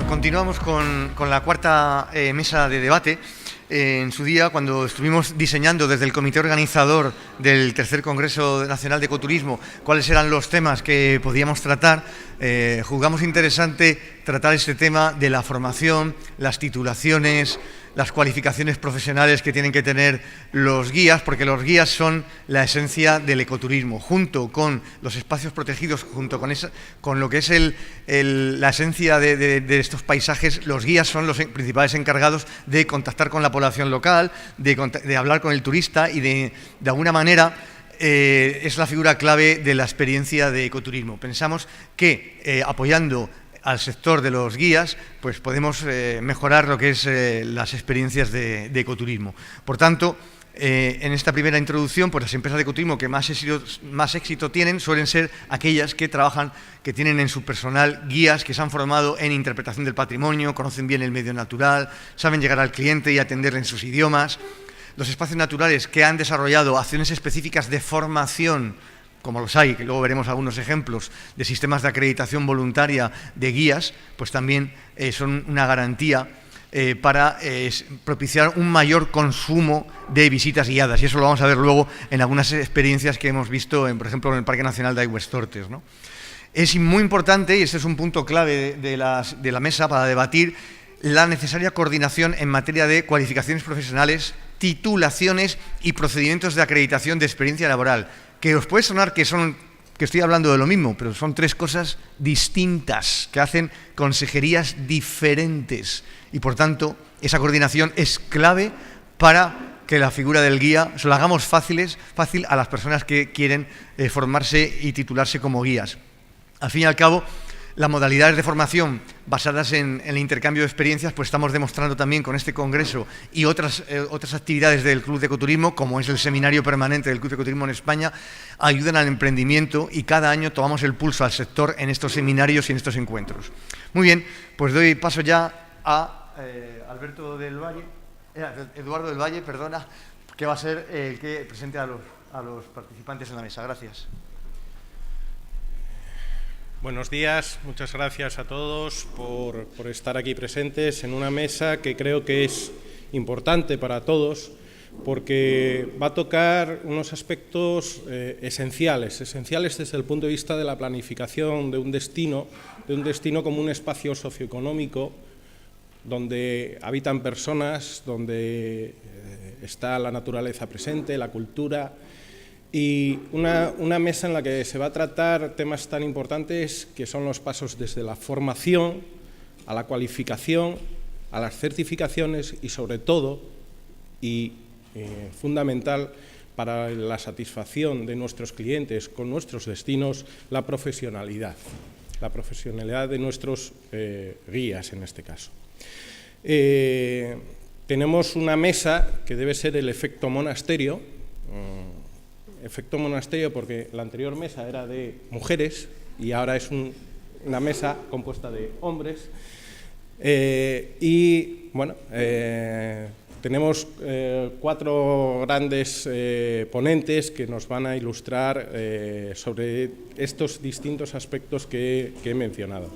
Continuamos con la cuarta mesa de debate. En su día, cuando estuvimos diseñando desde el comité organizador del tercer Congreso Nacional de Ecoturismo cuáles eran los temas que podíamos tratar, juzgamos interesante tratar este tema de la formación, las titulaciones, las cualificaciones profesionales que tienen que tener los guías, porque los guías son la esencia del ecoturismo, junto con los espacios protegidos, junto con lo que es la esencia de estos paisajes. Los guías son los principales encargados de contactar con la población local, de hablar con el turista y de alguna manera es la figura clave de la experiencia de ecoturismo. Pensamos que apoyando al sector de los guías, pues podemos mejorar lo que es las experiencias de ecoturismo. Por tanto, en esta primera introducción, pues las empresas de ecoturismo que más éxito tienen suelen ser aquellas que trabajan, que tienen en su personal guías que se han formado en interpretación del patrimonio, conocen bien el medio natural, saben llegar al cliente y atenderle en sus idiomas. Los espacios naturales que han desarrollado acciones específicas de formación, como los hay, que luego veremos algunos ejemplos de sistemas de acreditación voluntaria de guías, pues también son una garantía para propiciar un mayor consumo de visitas guiadas. Y eso lo vamos a ver luego en algunas experiencias que hemos visto, por ejemplo, en el Parque Nacional de Aigüestortes, ¿no? Es muy importante, y este es un punto clave de la mesa para debatir, la necesaria coordinación en materia de cualificaciones profesionales, titulaciones y procedimientos de acreditación de experiencia laboral, que os puede sonar que estoy hablando de lo mismo, pero son tres cosas distintas que hacen consejerías diferentes y, por tanto, esa coordinación es clave para que la figura del guía se la hagamos fácil a las personas que quieren formarse y titularse como guías. Al fin y al cabo, las modalidades de formación basadas en el intercambio de experiencias, pues estamos demostrando también con este congreso y otras actividades del Club de Ecoturismo, como es el seminario permanente del Club de Ecoturismo en España, ayudan al emprendimiento y cada año tomamos el pulso al sector en estos seminarios y en estos encuentros. Muy bien, pues doy paso ya a Eduardo del Valle, perdona, que va a ser el que presente a los participantes en la mesa. Gracias. Buenos días, muchas gracias a todos por estar aquí presentes en una mesa que creo que es importante para todos porque va a tocar unos aspectos esenciales desde el punto de vista de la planificación de un destino como un espacio socioeconómico donde habitan personas, donde está la naturaleza presente, la cultura. Y una mesa en la que se va a tratar temas tan importantes que son los pasos desde la formación a la cualificación, a las certificaciones y, sobre todo, y fundamental para la satisfacción de nuestros clientes con nuestros destinos, la profesionalidad de nuestros guías en este caso. Tenemos una mesa que debe ser el efecto monasterio, porque la anterior mesa era de mujeres y ahora es una mesa compuesta de hombres. Tenemos cuatro grandes ponentes que nos van a ilustrar sobre estos distintos aspectos que he mencionado.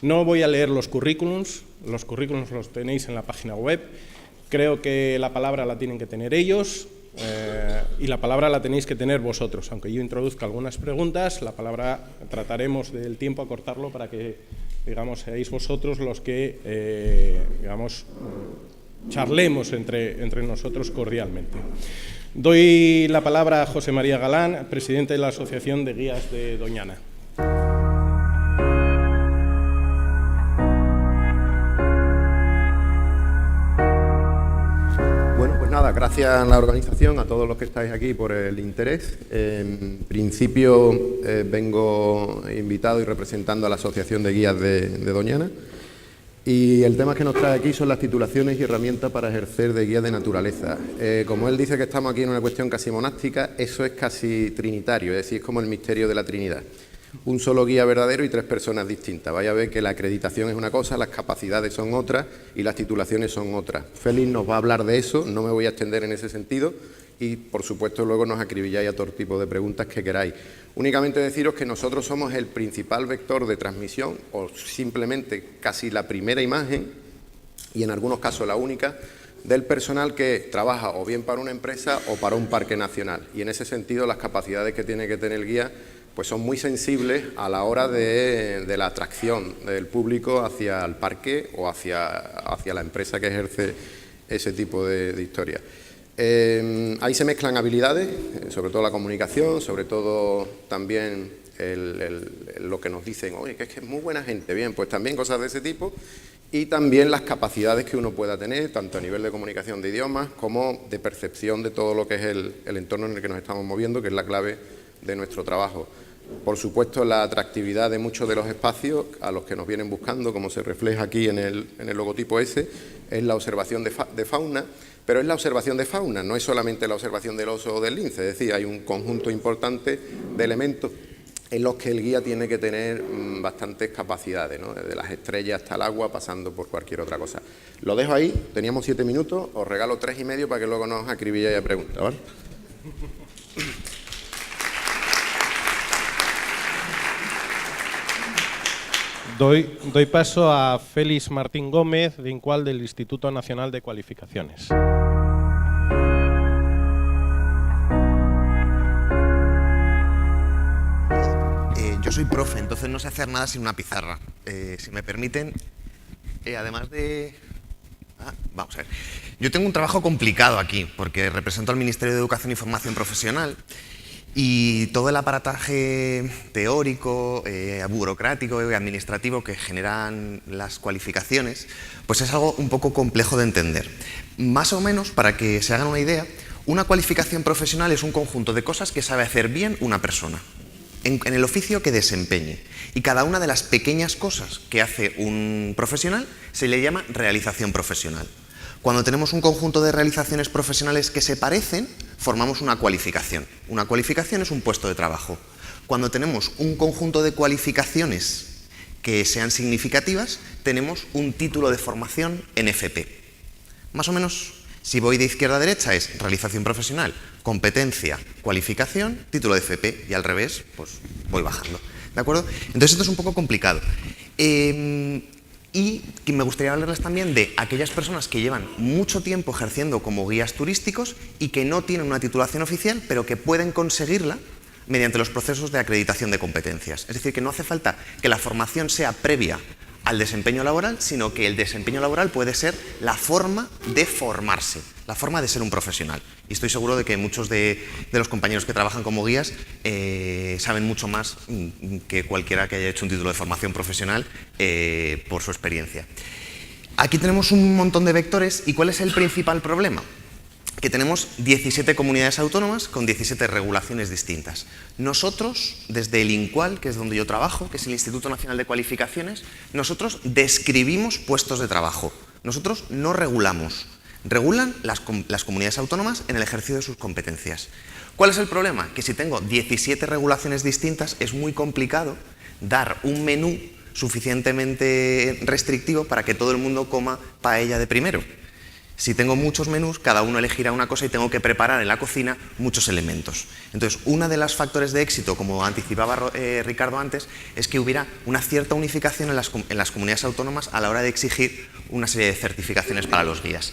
No voy a leer los currículums los tenéis en la página web. Creo que la palabra la tienen que tener ellos. Y la palabra la tenéis que tener vosotros, aunque yo introduzca algunas preguntas, la palabra trataremos del tiempo a cortarlo para que, seáis vosotros los que, charlemos entre nosotros cordialmente. Doy la palabra a José María Galán, presidente de la Asociación de Guías de Doñana. Nada, gracias a la organización, a todos los que estáis aquí por el interés. En principio vengo invitado y representando a la Asociación de Guías de Doñana y el tema que nos trae aquí son las titulaciones y herramientas para ejercer de guía de naturaleza. Como él dice que estamos aquí en una cuestión casi monástica, eso es casi trinitario, es decir, es como el misterio de la Trinidad. Un solo guía verdadero y tres personas distintas. Vaya a ver que la acreditación es una cosa, las capacidades son otras y las titulaciones son otras. Félix nos va a hablar de eso, no me voy a extender en ese sentido y, por supuesto, luego nos acribilláis a todo tipo de preguntas que queráis. Únicamente deciros que nosotros somos el principal vector de transmisión, o simplemente casi la primera imagen, y en algunos casos la única, del personal que trabaja o bien para una empresa o para un parque nacional. Y en ese sentido las capacidades que tiene que tener el guía pues son muy sensibles a la hora de la atracción del público hacia el parque o hacia la empresa que ejerce ese tipo de historias. Ahí se mezclan habilidades, sobre todo la comunicación, sobre todo también lo que nos dicen, oye, que es muy buena gente, bien, pues también cosas de ese tipo, y también las capacidades que uno pueda tener, tanto a nivel de comunicación de idiomas como de percepción de todo lo que es el entorno en el que nos estamos moviendo, que es la clave de nuestro trabajo. Por supuesto, la atractividad de muchos de los espacios a los que nos vienen buscando, como se refleja aquí en el logotipo ese, es la observación de fauna, pero es la observación de fauna, no es solamente la observación del oso o del lince, es decir, hay un conjunto importante de elementos en los que el guía tiene que tener bastantes capacidades, ¿no? Desde las estrellas hasta el agua, pasando por cualquier otra cosa. Lo dejo ahí, teníamos 7 minutos, os regalo 3 y medio para que luego nos acribilléis a preguntas, ¿vale? Doy paso a Félix Martín Gómez, de INCUAL, del Instituto Nacional de Cualificaciones. Yo soy profe, entonces no sé hacer nada sin una pizarra. Si me permiten, además de... vamos a ver. Yo tengo un trabajo complicado aquí, porque represento al Ministerio de Educación y Formación Profesional, y todo el aparataje teórico, burocrático y administrativo que generan las cualificaciones, pues es algo un poco complejo de entender. Más o menos, para que se hagan una idea, una cualificación profesional es un conjunto de cosas que sabe hacer bien una persona, en el oficio que desempeñe. Y cada una de las pequeñas cosas que hace un profesional se le llama realización profesional. Cuando tenemos un conjunto de realizaciones profesionales que se parecen, formamos una cualificación. Una cualificación es un puesto de trabajo. Cuando tenemos un conjunto de cualificaciones que sean significativas, tenemos un título de formación en FP. Más o menos, si voy de izquierda a derecha, es realización profesional, competencia, cualificación, título de FP, y al revés, pues voy bajando. ¿De acuerdo? Entonces esto es un poco complicado. Y me gustaría hablarles también de aquellas personas que llevan mucho tiempo ejerciendo como guías turísticos y que no tienen una titulación oficial, pero que pueden conseguirla mediante los procesos de acreditación de competencias. Es decir, que no hace falta que la formación sea previa al desempeño laboral, sino que el desempeño laboral puede ser la forma de formarse, la forma de ser un profesional. Y estoy seguro de que muchos de los compañeros que trabajan como guías saben mucho más que cualquiera que haya hecho un título de formación profesional por su experiencia. Aquí tenemos un montón de vectores, ¿y cuál es el principal problema? Que tenemos 17 comunidades autónomas con 17 regulaciones distintas. Nosotros, desde el INCUAL, que es donde yo trabajo, que es el Instituto Nacional de Cualificaciones, nosotros describimos puestos de trabajo. Nosotros no regulamos. Regulan las comunidades autónomas en el ejercicio de sus competencias. ¿Cuál es el problema? Que si tengo 17 regulaciones distintas, es muy complicado dar un menú suficientemente restrictivo para que todo el mundo coma paella de primero. Si tengo muchos menús, cada uno elegirá una cosa y tengo que preparar en la cocina muchos elementos. Entonces, uno de los factores de éxito, como anticipaba Ricardo antes, es que hubiera una cierta unificación en las comunidades autónomas a la hora de exigir una serie de certificaciones para los guías.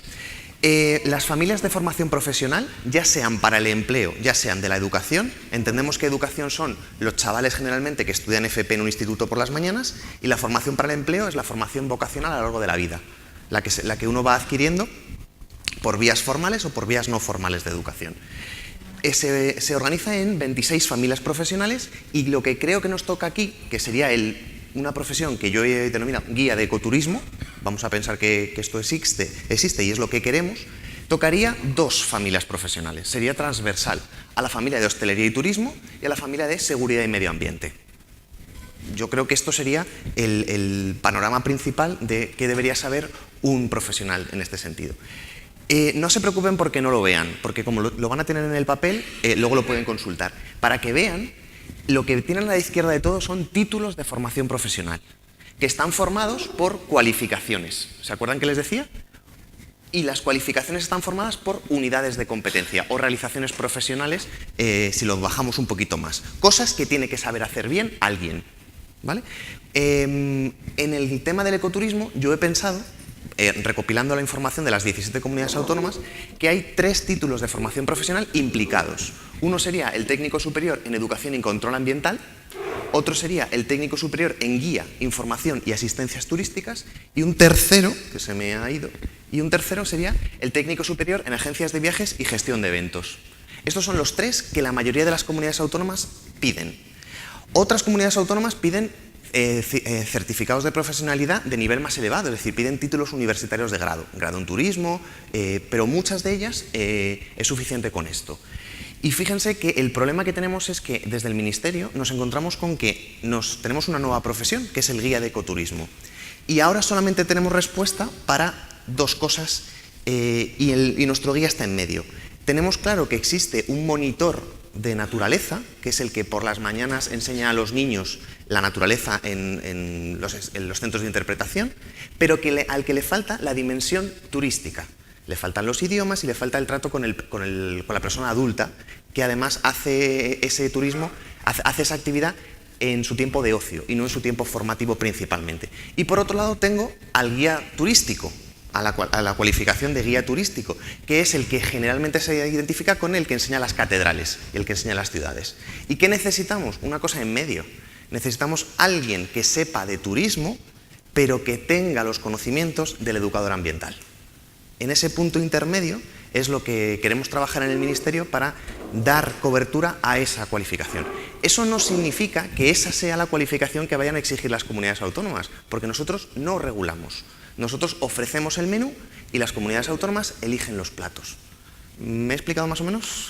Las familias de formación profesional, ya sean para el empleo, ya sean de la educación, entendemos que educación son los chavales generalmente que estudian FP en un instituto por las mañanas, y la formación para el empleo es la formación vocacional a lo largo de la vida, la que uno va adquiriendo por vías formales o por vías no formales de educación. Se organiza en 26 familias profesionales, y lo que creo que nos toca aquí, que sería una profesión que yo he denominado guía de ecoturismo, vamos a pensar que esto existe y es lo que queremos, tocaría 2 familias profesionales. Sería transversal a la familia de hostelería y turismo y a la familia de seguridad y medio ambiente. Yo creo que esto sería el panorama principal de qué debería saber un profesional en este sentido. No se preocupen porque no lo vean, porque como lo van a tener en el papel, luego lo pueden consultar. Para que vean, lo que tienen a la izquierda de todo son títulos de formación profesional, que están formados por cualificaciones. ¿Se acuerdan que les decía? y las cualificaciones están formadas por unidades de competencia o realizaciones profesionales, si lo bajamos un poquito más. Cosas que tiene que saber hacer bien alguien, ¿vale? En el tema del ecoturismo yo he pensado, recopilando la información de las 17 comunidades autónomas, que hay 3 títulos de formación profesional implicados. Uno sería el técnico superior en educación y control ambiental, otro sería el técnico superior en guía, información y asistencias turísticas, y un tercero, que se me ha ido, y un tercero sería el técnico superior en agencias de viajes y gestión de eventos. Estos son los 3 que la mayoría de las comunidades autónomas piden. Otras comunidades autónomas piden certificados de profesionalidad de nivel más elevado, es decir, piden títulos universitarios de grado en turismo, pero muchas de ellas es suficiente con esto. Y fíjense que el problema que tenemos es que desde el Ministerio nos encontramos con que tenemos una nueva profesión, que es el guía de ecoturismo. Y ahora solamente tenemos respuesta para 2 cosas y nuestro guía está en medio. Tenemos claro que existe un monitor de naturaleza, que es el que por las mañanas enseña a los niños la naturaleza en los centros de interpretación, pero al que le falta la dimensión turística. Le faltan los idiomas y le falta el trato con la persona adulta, que además hace ese turismo, hace esa actividad en su tiempo de ocio y no en su tiempo formativo principalmente. Y por otro lado tengo al guía turístico, a la cualificación de guía turístico, que es el que generalmente se identifica con el que enseña las catedrales y el que enseña las ciudades. ¿Y qué necesitamos? Una cosa en medio. Necesitamos alguien que sepa de turismo, pero que tenga los conocimientos del educador ambiental. En ese punto intermedio es lo que queremos trabajar en el Ministerio para dar cobertura a esa cualificación. Eso no significa que esa sea la cualificación que vayan a exigir las comunidades autónomas, porque nosotros no regulamos. Nosotros ofrecemos el menú y las comunidades autónomas eligen los platos. ¿Me he explicado más o menos?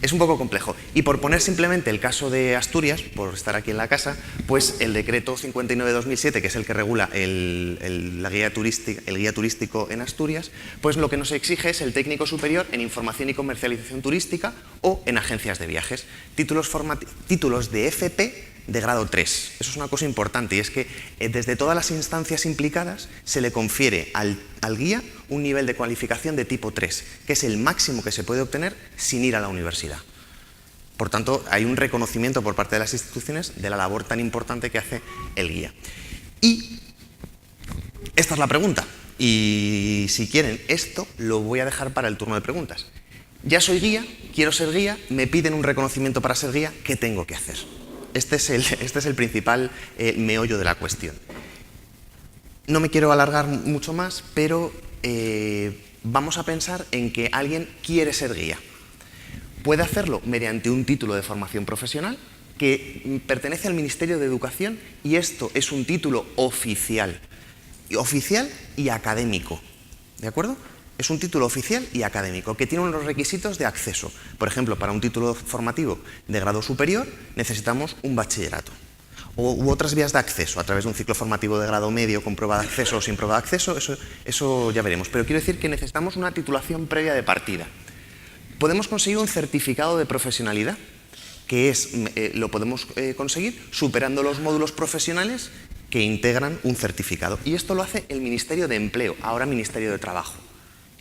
Es un poco complejo. Y por poner simplemente el caso de Asturias, por estar aquí en la casa, pues el decreto 59/2007, que es el que regula el guía turístico en Asturias, pues lo que nos exige es el técnico superior en información y comercialización turística o en agencias de viajes. Títulos de FP de grado 3. Eso es una cosa importante y es que desde todas las instancias implicadas se le confiere al guía un nivel de cualificación de tipo 3, que es el máximo que se puede obtener sin ir a la universidad. Por tanto, hay un reconocimiento por parte de las instituciones de la labor tan importante que hace el guía. Y esta es la pregunta. Y si quieren, esto lo voy a dejar para el turno de preguntas. Ya soy guía, quiero ser guía, me piden un reconocimiento para ser guía, ¿qué tengo que hacer? Este es el principal meollo de la cuestión. No me quiero alargar mucho más, pero vamos a pensar en que alguien quiere ser guía. Puede hacerlo mediante un título de formación profesional que pertenece al Ministerio de Educación y esto es un título oficial y académico, ¿de acuerdo? Es un título oficial y académico que tiene unos requisitos de acceso. Por ejemplo, para un título formativo de grado superior necesitamos un bachillerato u otras vías de acceso a través de un ciclo formativo de grado medio con prueba de acceso o sin prueba de acceso, eso ya veremos. Pero quiero decir que necesitamos una titulación previa de partida. Podemos conseguir un certificado de profesionalidad, que lo podemos conseguir superando los módulos profesionales que integran un certificado. Y esto lo hace el Ministerio de Empleo, ahora Ministerio de Trabajo.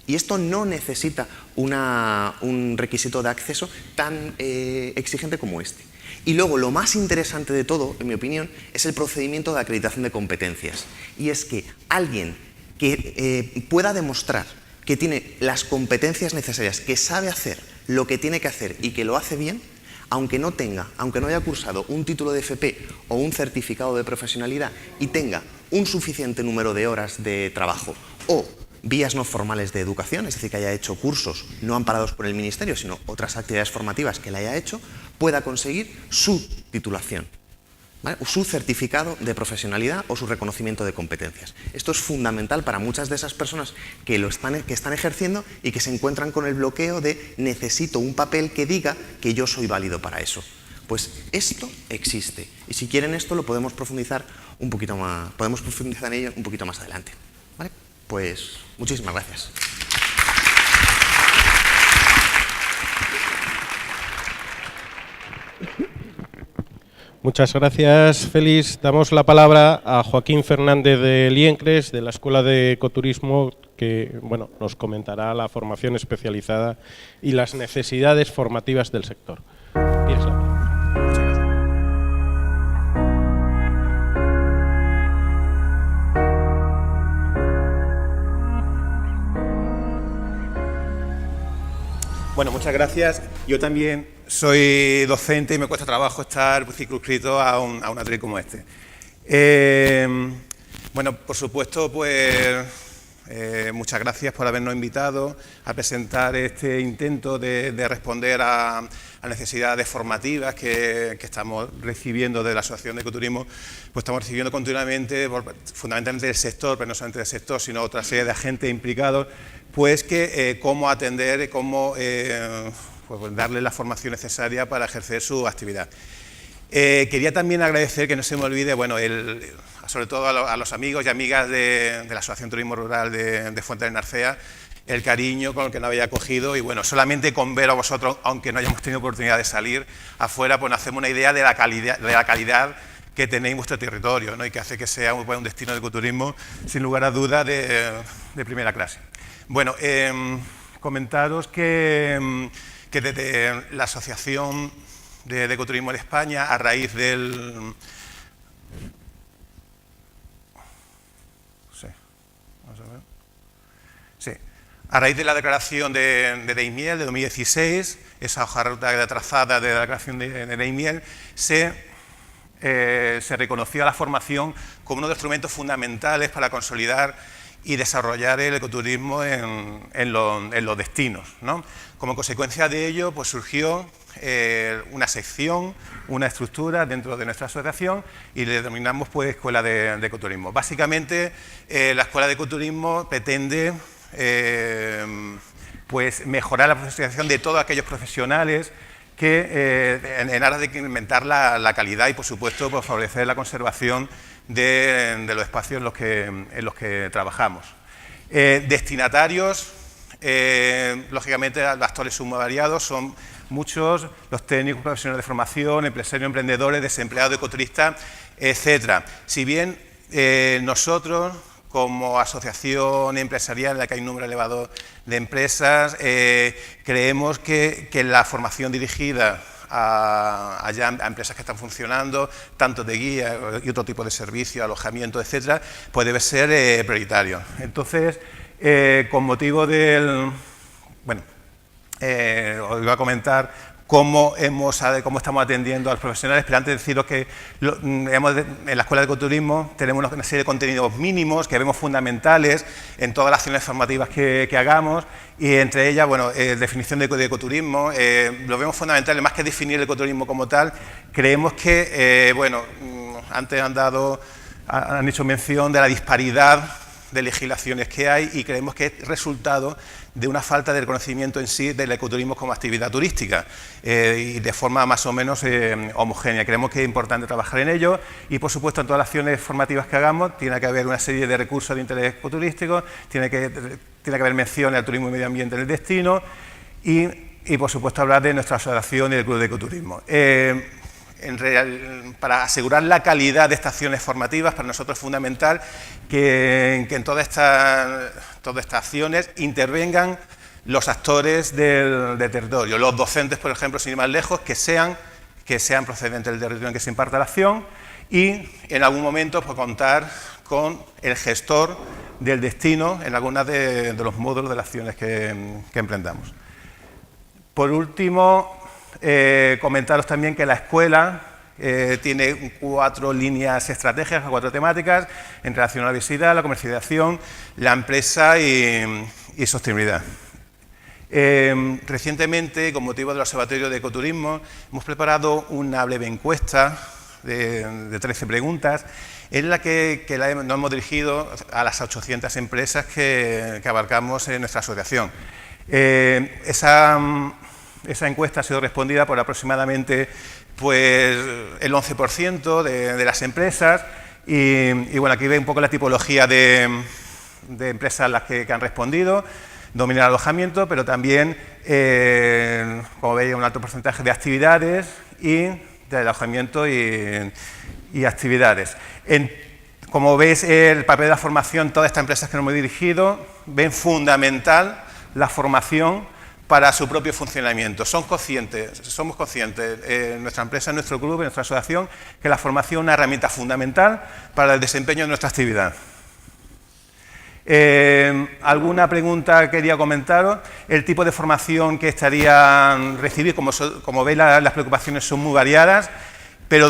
Y esto no necesita un requisito de acceso tan exigente como este. Y luego, lo más interesante de todo, en mi opinión, es el procedimiento de acreditación de competencias. Y es que alguien que pueda demostrar que tiene las competencias necesarias, que sabe hacer lo que tiene que hacer y que lo hace bien, aunque no haya cursado un título de FP o un certificado de profesionalidad y tenga un suficiente número de horas de trabajo o vías no formales de educación, es decir, que haya hecho cursos no amparados por el Ministerio, sino otras actividades formativas que le haya hecho, pueda conseguir su titulación, ¿vale? Su certificado de profesionalidad o su reconocimiento de competencias. Esto es fundamental para muchas de esas personas que están ejerciendo y que se encuentran con el bloqueo de necesito un papel que diga que yo soy válido para eso. Pues esto existe y si quieren esto lo podemos profundizar un poquito más, podemos profundizar en ello un poquito más adelante, ¿vale? Pues muchísimas gracias. Muchas gracias, Félix. Damos la palabra a Joaquín Fernández de Liencres, de la Escuela de Ecoturismo, que bueno, nos comentará la formación especializada y las necesidades formativas del sector. Tienes la palabra. Bueno, muchas gracias. Yo también soy docente y me cuesta trabajo estar circunscrito a un atelier como este. Bueno, por supuesto, pues muchas gracias por habernos invitado a presentar este intento de responder a necesidades formativas que estamos recibiendo de la Asociación de Ecoturismo, pues estamos recibiendo continuamente, fundamentalmente del sector, pero no solamente del sector, sino otra serie de agentes implicados, pues que cómo atender, cómo pues darle la formación necesaria para ejercer su actividad. Quería también agradecer, que no se me olvide, bueno, sobre todo a los amigos y amigas de la Asociación Turismo Rural de Fuente del Narcea, el cariño con el que nos había acogido, y bueno, solamente con ver a vosotros, aunque no hayamos tenido oportunidad de salir afuera, pues nos hacemos una idea de la calidad que tenéis en vuestro territorio, ¿no? Y que hace que sea un destino de ecoturismo, sin lugar a dudas, de primera clase. Bueno, comentaros que desde la Asociación de Ecoturismo en España, a raíz del... A raíz de la declaración de Daimiel de 2016, esa hoja de ruta trazada de la declaración de Daimiel, se reconoció a la formación como uno de los instrumentos fundamentales para consolidar y desarrollar el ecoturismo en los destinos, ¿no? Como consecuencia de ello, pues surgió una sección, una estructura dentro de nuestra asociación, y le denominamos pues Escuela de Ecoturismo. Básicamente, la Escuela de Ecoturismo pretende pues mejorar la profesionalización de todos aquellos profesionales que en aras de incrementar la calidad y, por supuesto, pues favorecer la conservación de los espacios en los que trabajamos. Destinatarios, lógicamente, los actores son muy variados, son muchos los técnicos, profesionales de formación, empresarios, emprendedores, desempleados, ecoturistas, etcétera. Si bien nosotros, como asociación empresarial en la que hay un número elevado de empresas, creemos que la formación dirigida a empresas que están funcionando, tanto de guía y otro tipo de servicio, alojamiento, etcétera, pues debe ser prioritario. Entonces, con motivo del... Bueno, os iba a comentar cómo estamos atendiendo a los profesionales, pero antes de deciros que en la Escuela de Ecoturismo tenemos una serie de contenidos mínimos que vemos fundamentales en todas las acciones formativas que hagamos, y entre ellas, bueno, definición de ecoturismo, lo vemos fundamental, más que definir el ecoturismo como tal, creemos que, bueno, antes han hecho mención de la disparidad de legislaciones que hay, y creemos que es resultado de una falta de reconocimiento en sí del ecoturismo como actividad turística, y de forma más o menos homogénea. Creemos que es importante trabajar en ello, y por supuesto en todas las acciones formativas que hagamos tiene que haber una serie de recursos de interés ecoturístico, tiene que haber menciones al turismo y medio ambiente en el destino, y por supuesto hablar de nuestra asociación y del Club de Ecoturismo. Para asegurar la calidad de estas acciones formativas, para nosotros es fundamental que en todas estas acciones intervengan los actores del territorio, los docentes, por ejemplo, sin ir más lejos, que sean procedentes del territorio en que se imparta la acción, y en algún momento pues, contar con el gestor del destino en algunos de los módulos de las acciones que emprendamos. Por último, comentaros también que la escuela tiene 4 líneas estratégicas, 4 temáticas en relación a la visibilidad, la comercialización, la empresa y sostenibilidad. Recientemente, con motivo del Observatorio de Ecoturismo, hemos preparado una breve encuesta de 13 preguntas, en la que nos hemos dirigido a las 800 empresas que abarcamos en nuestra asociación. Esa encuesta ha sido respondida por aproximadamente pues, el 11% de las empresas, y bueno, aquí veis un poco la tipología de empresas a las que han respondido. Domina el alojamiento, pero también, como veis, un alto porcentaje de actividades, y de alojamiento y actividades. Como veis, el papel de la formación, todas estas empresas que nos hemos dirigido ven fundamental la formación para su propio funcionamiento. Somos conscientes en nuestra empresa, en nuestro club, en nuestra asociación, que la formación es una herramienta fundamental para el desempeño de nuestra actividad. ¿Alguna pregunta quería comentaros? El tipo de formación que estarían recibiendo, como veis, las preocupaciones son muy variadas, pero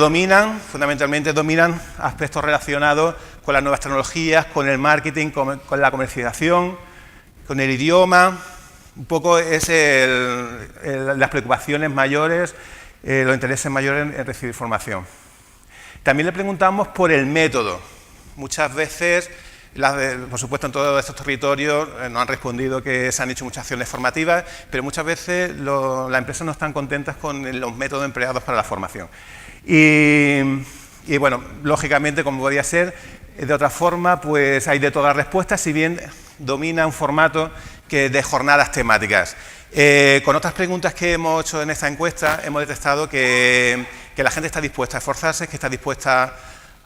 fundamentalmente dominan aspectos relacionados con las nuevas tecnologías, con el marketing, con la comercialización, con el idioma. Un poco es las preocupaciones mayores, los intereses mayores en recibir formación. También le preguntamos por el método. Muchas veces, por supuesto, en todos estos territorios nos han respondido que se han hecho muchas acciones formativas, pero muchas veces las empresas no están contentas con los métodos empleados para la formación. Y bueno, lógicamente, como podría ser, de otra forma, pues hay de todas las respuestas, si bien domina un formato de jornadas temáticas. Con otras preguntas que hemos hecho en esta encuesta, hemos detectado que la gente está dispuesta a esforzarse, que está dispuesta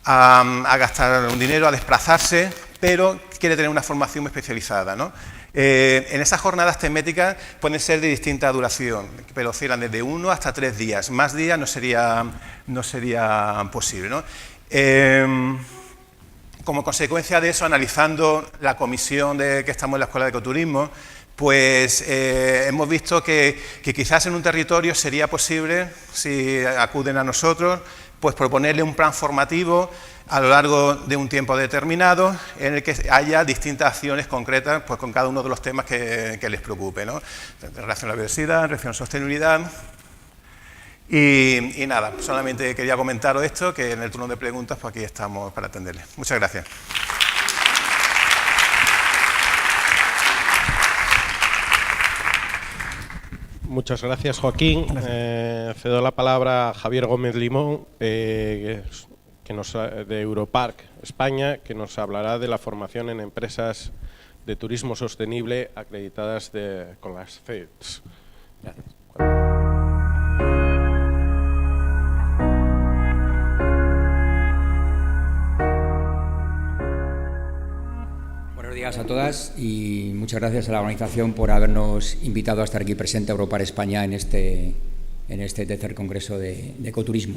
a gastar un dinero, a desplazarse, pero quiere tener una formación especializada, ¿no? En esas jornadas temáticas pueden ser de distinta duración, pero oscilan desde 1 hasta 3 días. Más días no sería posible, ¿no? Como consecuencia de eso, analizando la comisión que estamos en la Escuela de Ecoturismo, pues hemos visto que quizás en un territorio sería posible, si acuden a nosotros, pues proponerle un plan formativo a lo largo de un tiempo determinado en el que haya distintas acciones concretas, pues con cada uno de los temas que les preocupe, ¿no? En relación a la biodiversidad, en relación a la sostenibilidad. Y nada, solamente quería comentaros esto, que en el turno de preguntas pues aquí estamos para atenderles. Muchas gracias. Muchas gracias, Joaquín. Cedo la palabra a Javier Gómez Limón, de Europark España, que nos hablará de la formación en empresas de turismo sostenible acreditadas con las CETS. Gracias. Buenos días a todas y muchas gracias a la organización por habernos invitado a estar aquí presente a Europark España en este tercer congreso de ecoturismo.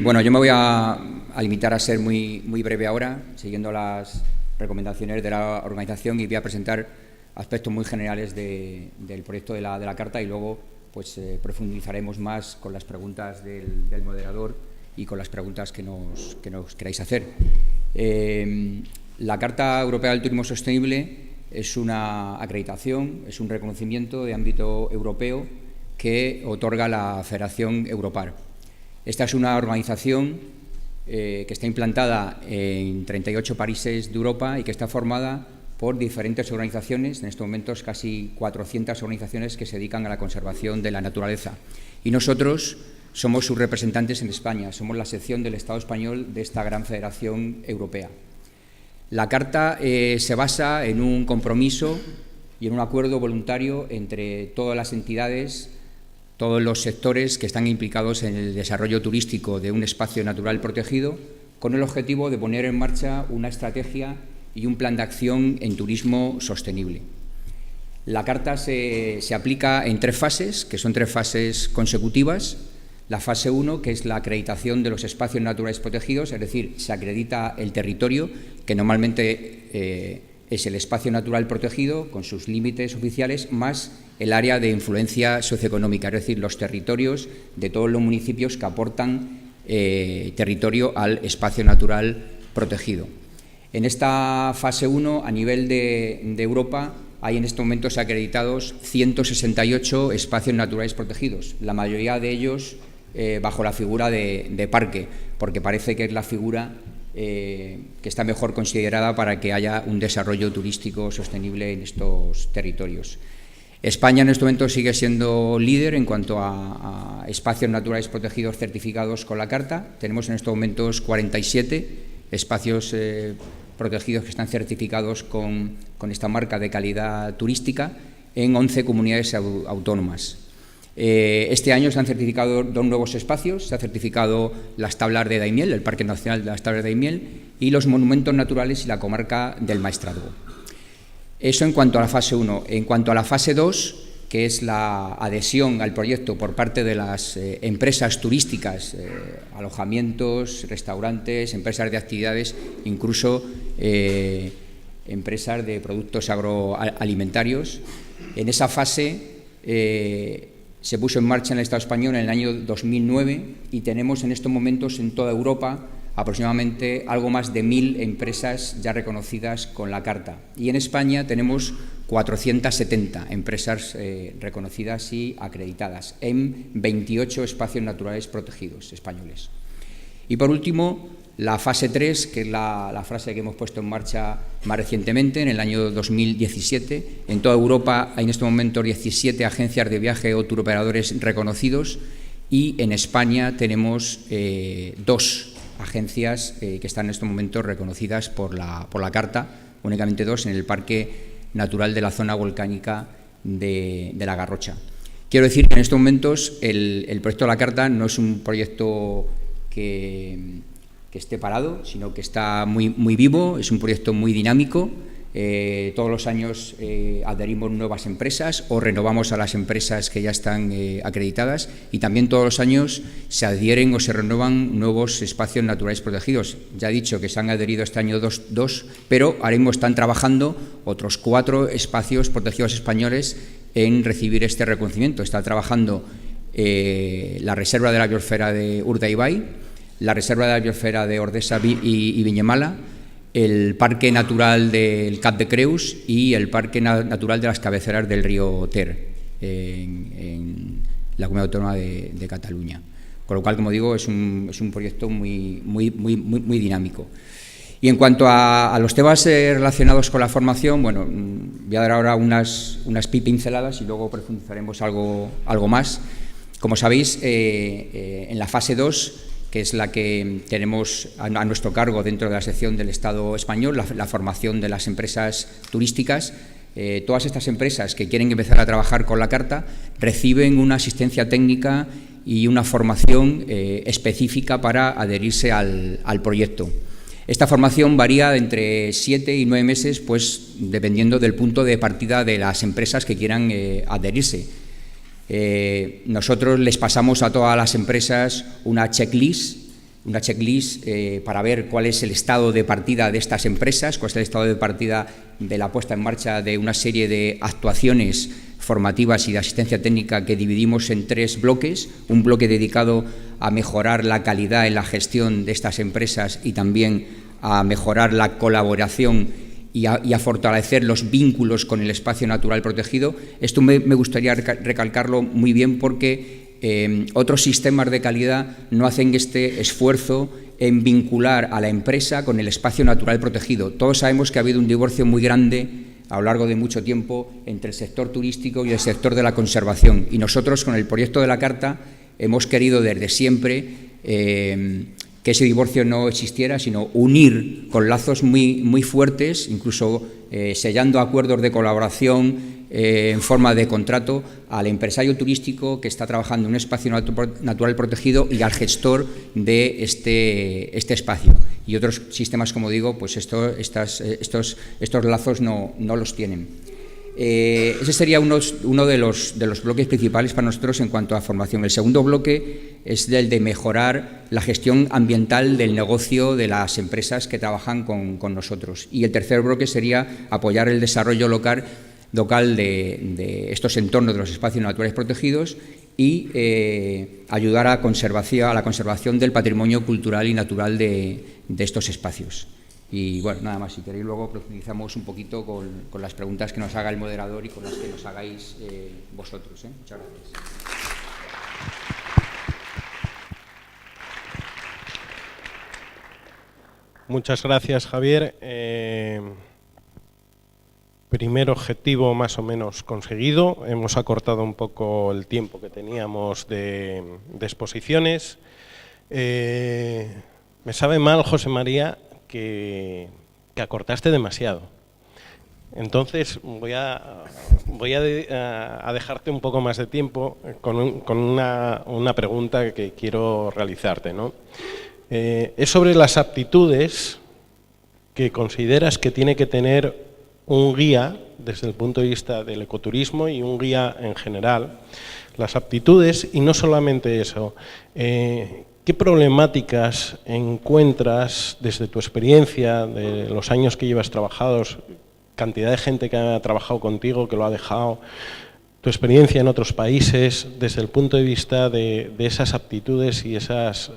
Bueno, yo me voy a limitar a ser muy breve ahora, siguiendo las recomendaciones de la organización, y voy a presentar aspectos muy generales del proyecto de la carta, y luego pues profundizaremos más con las preguntas del moderador y con las preguntas que nos queráis hacer. La Carta Europea del Turismo Sostenible es una acreditación, es un reconocimiento de ámbito europeo que otorga la Federación Europark. Esta es una organización que está implantada en 38 países de Europa y que está formada por diferentes organizaciones, en estos momentos casi 400 organizaciones que se dedican a la conservación de la naturaleza. Y nosotros somos sus representantes en España, somos la sección del Estado español de esta gran federación europea. La Carta se basa en un compromiso y en un acuerdo voluntario entre todas las entidades, todos los sectores que están implicados en el desarrollo turístico de un espacio natural protegido, con el objetivo de poner en marcha una estrategia y un plan de acción en turismo sostenible. La Carta se aplica en 3 fases, que son 3 fases consecutivas. La fase 1, que es la acreditación de los espacios naturales protegidos, es decir, se acredita el territorio, que normalmente es el espacio natural protegido, con sus límites oficiales, más el área de influencia socioeconómica, es decir, los territorios de todos los municipios que aportan territorio al espacio natural protegido. En esta fase 1, a nivel de Europa, hay en estos momentos acreditados 168 espacios naturales protegidos, la mayoría de ellos bajo la figura de parque, porque parece que es la figura que está mejor considerada para que haya un desarrollo turístico sostenible en estos territorios. España en este momento sigue siendo líder en cuanto a espacios naturales protegidos certificados con la Carta. Tenemos en estos momentos 47 espacios protegidos que están certificados con esta marca de calidad turística en 11 comunidades autónomas. Este año se han certificado 2 nuevos espacios, se ha certificado las tablas de Daimiel, el Parque Nacional de las Tablas de Daimiel, y los monumentos naturales y la comarca del Maestrazgo. Eso en cuanto a la fase 1. En cuanto a la fase 2, que es la adhesión al proyecto por parte de las empresas turísticas, alojamientos, restaurantes, empresas de actividades, incluso empresas de productos agroalimentarios. En esa fase se puso en marcha en el Estado español en el año 2009 y tenemos en estos momentos en toda Europa aproximadamente algo más de 1000 empresas ya reconocidas con la Carta. Y en España tenemos 470 empresas reconocidas y acreditadas en 28 espacios naturales protegidos españoles. Y por último, la fase 3, que es la fase que hemos puesto en marcha más recientemente, en el año 2017. En toda Europa hay en este momento 17 agencias de viaje o turoperadores reconocidos y en España tenemos 2 agencias que están en estos momentos reconocidas por la Carta, únicamente 2 en el Parque Natural de la Zona Volcánica de la Garrocha. Quiero decir que en estos momentos el proyecto de la Carta no es un proyecto que esté parado, sino que está muy vivo, es un proyecto muy dinámico. Todos los años adherimos nuevas empresas o renovamos a las empresas que ya están acreditadas y también todos los años se adhieren o se renuevan nuevos espacios naturales protegidos. Ya he dicho que se han adherido este año dos, pero ahora mismo están trabajando otros 4 espacios protegidos españoles en recibir este reconocimiento. Está trabajando la Reserva de la Biosfera de Urdaibai, la Reserva de la Biosfera de Ordesa y Viñemala, el Parque Natural del Cap de Creus y el Parque Natural de las Cabeceras del río Ter, en la Comunidad Autónoma de Cataluña. Con lo cual, como digo, es un proyecto muy dinámico. Y en cuanto a los temas relacionados con la formación, bueno, voy a dar ahora unas pinceladas y luego profundizaremos algo más. Como sabéis, en la fase 2, que es la que tenemos a nuestro cargo dentro de la sección del Estado español, la formación de las empresas turísticas. Todas estas empresas que quieren empezar a trabajar con la Carta reciben una asistencia técnica y una formación específica para adherirse al proyecto. Esta formación varía entre 7 y 9 meses, pues dependiendo del punto de partida de las empresas que quieran adherirse. Nosotros les pasamos a todas las empresas una checklist para ver cuál es el estado de partida de estas empresas, cuál es el estado de partida de la puesta en marcha de una serie de actuaciones formativas y de asistencia técnica que dividimos en 3 bloques, un bloque dedicado a mejorar la calidad en la gestión de estas empresas y también a mejorar la colaboración y a fortalecer los vínculos con el espacio natural protegido. Esto me gustaría recalcarlo muy bien porque otros sistemas de calidad no hacen este esfuerzo en vincular a la empresa con el espacio natural protegido. Todos sabemos que ha habido un divorcio muy grande a lo largo de mucho tiempo entre el sector turístico y el sector de la conservación. Y nosotros, con el proyecto de la Carta, hemos querido desde siempre que ese divorcio no existiera, sino unir con lazos muy fuertes, incluso sellando acuerdos de colaboración en forma de contrato al empresario turístico que está trabajando en un espacio natural protegido y al gestor de este espacio. Y otros sistemas, como digo, pues estos lazos no los tienen. Ese sería uno de los bloques principales para nosotros en cuanto a formación. El segundo bloque es el de mejorar la gestión ambiental del negocio de las empresas que trabajan con nosotros. Y el tercer bloque sería apoyar el desarrollo local de estos entornos de los espacios naturales protegidos y ayudar a la conservación del patrimonio cultural y natural de estos espacios. Y bueno, nada más, si queréis luego profundizamos un poquito con las preguntas que nos haga el moderador y con las que nos hagáis vosotros. Muchas gracias. Muchas gracias, Javier. Primer objetivo más o menos conseguido. Hemos acortado un poco el tiempo que teníamos de exposiciones. Me sabe mal, José María, que acortaste demasiado. Entonces voy a dejarte un poco más de tiempo con una pregunta que quiero realizarte, ¿no? Es sobre las aptitudes que consideras que tiene que tener un guía desde el punto de vista del ecoturismo y un guía en general. Las aptitudes, y no solamente eso, ¿qué problemáticas encuentras desde tu experiencia, de los años que llevas trabajados, cantidad de gente que ha trabajado contigo, que lo ha dejado, tu experiencia en otros países, desde el punto de vista de esas aptitudes y esas,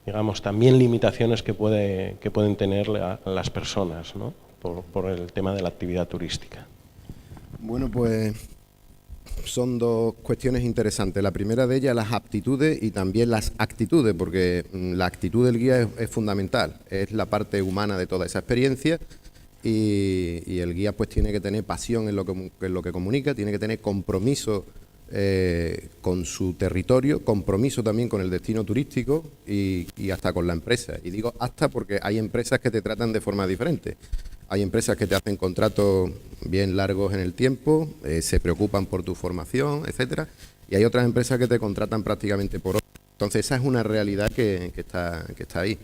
digamos, también limitaciones que pueden tener las personas, ¿no? por el tema de la actividad turística? Bueno, pues son dos cuestiones interesantes. La primera de ellas, las aptitudes y también las actitudes, porque la actitud del guía es fundamental, es la parte humana de toda esa experiencia y el guía pues tiene que tener pasión en lo que comunica, tiene que tener compromiso con su territorio, compromiso también con el destino turístico y hasta con la empresa. Y digo hasta porque hay empresas que te tratan de forma diferente. Hay empresas que te hacen contratos bien largos en el tiempo, se preocupan por tu formación, etcétera, y hay otras empresas que te contratan prácticamente por hora. Entonces esa es una realidad que está ahí.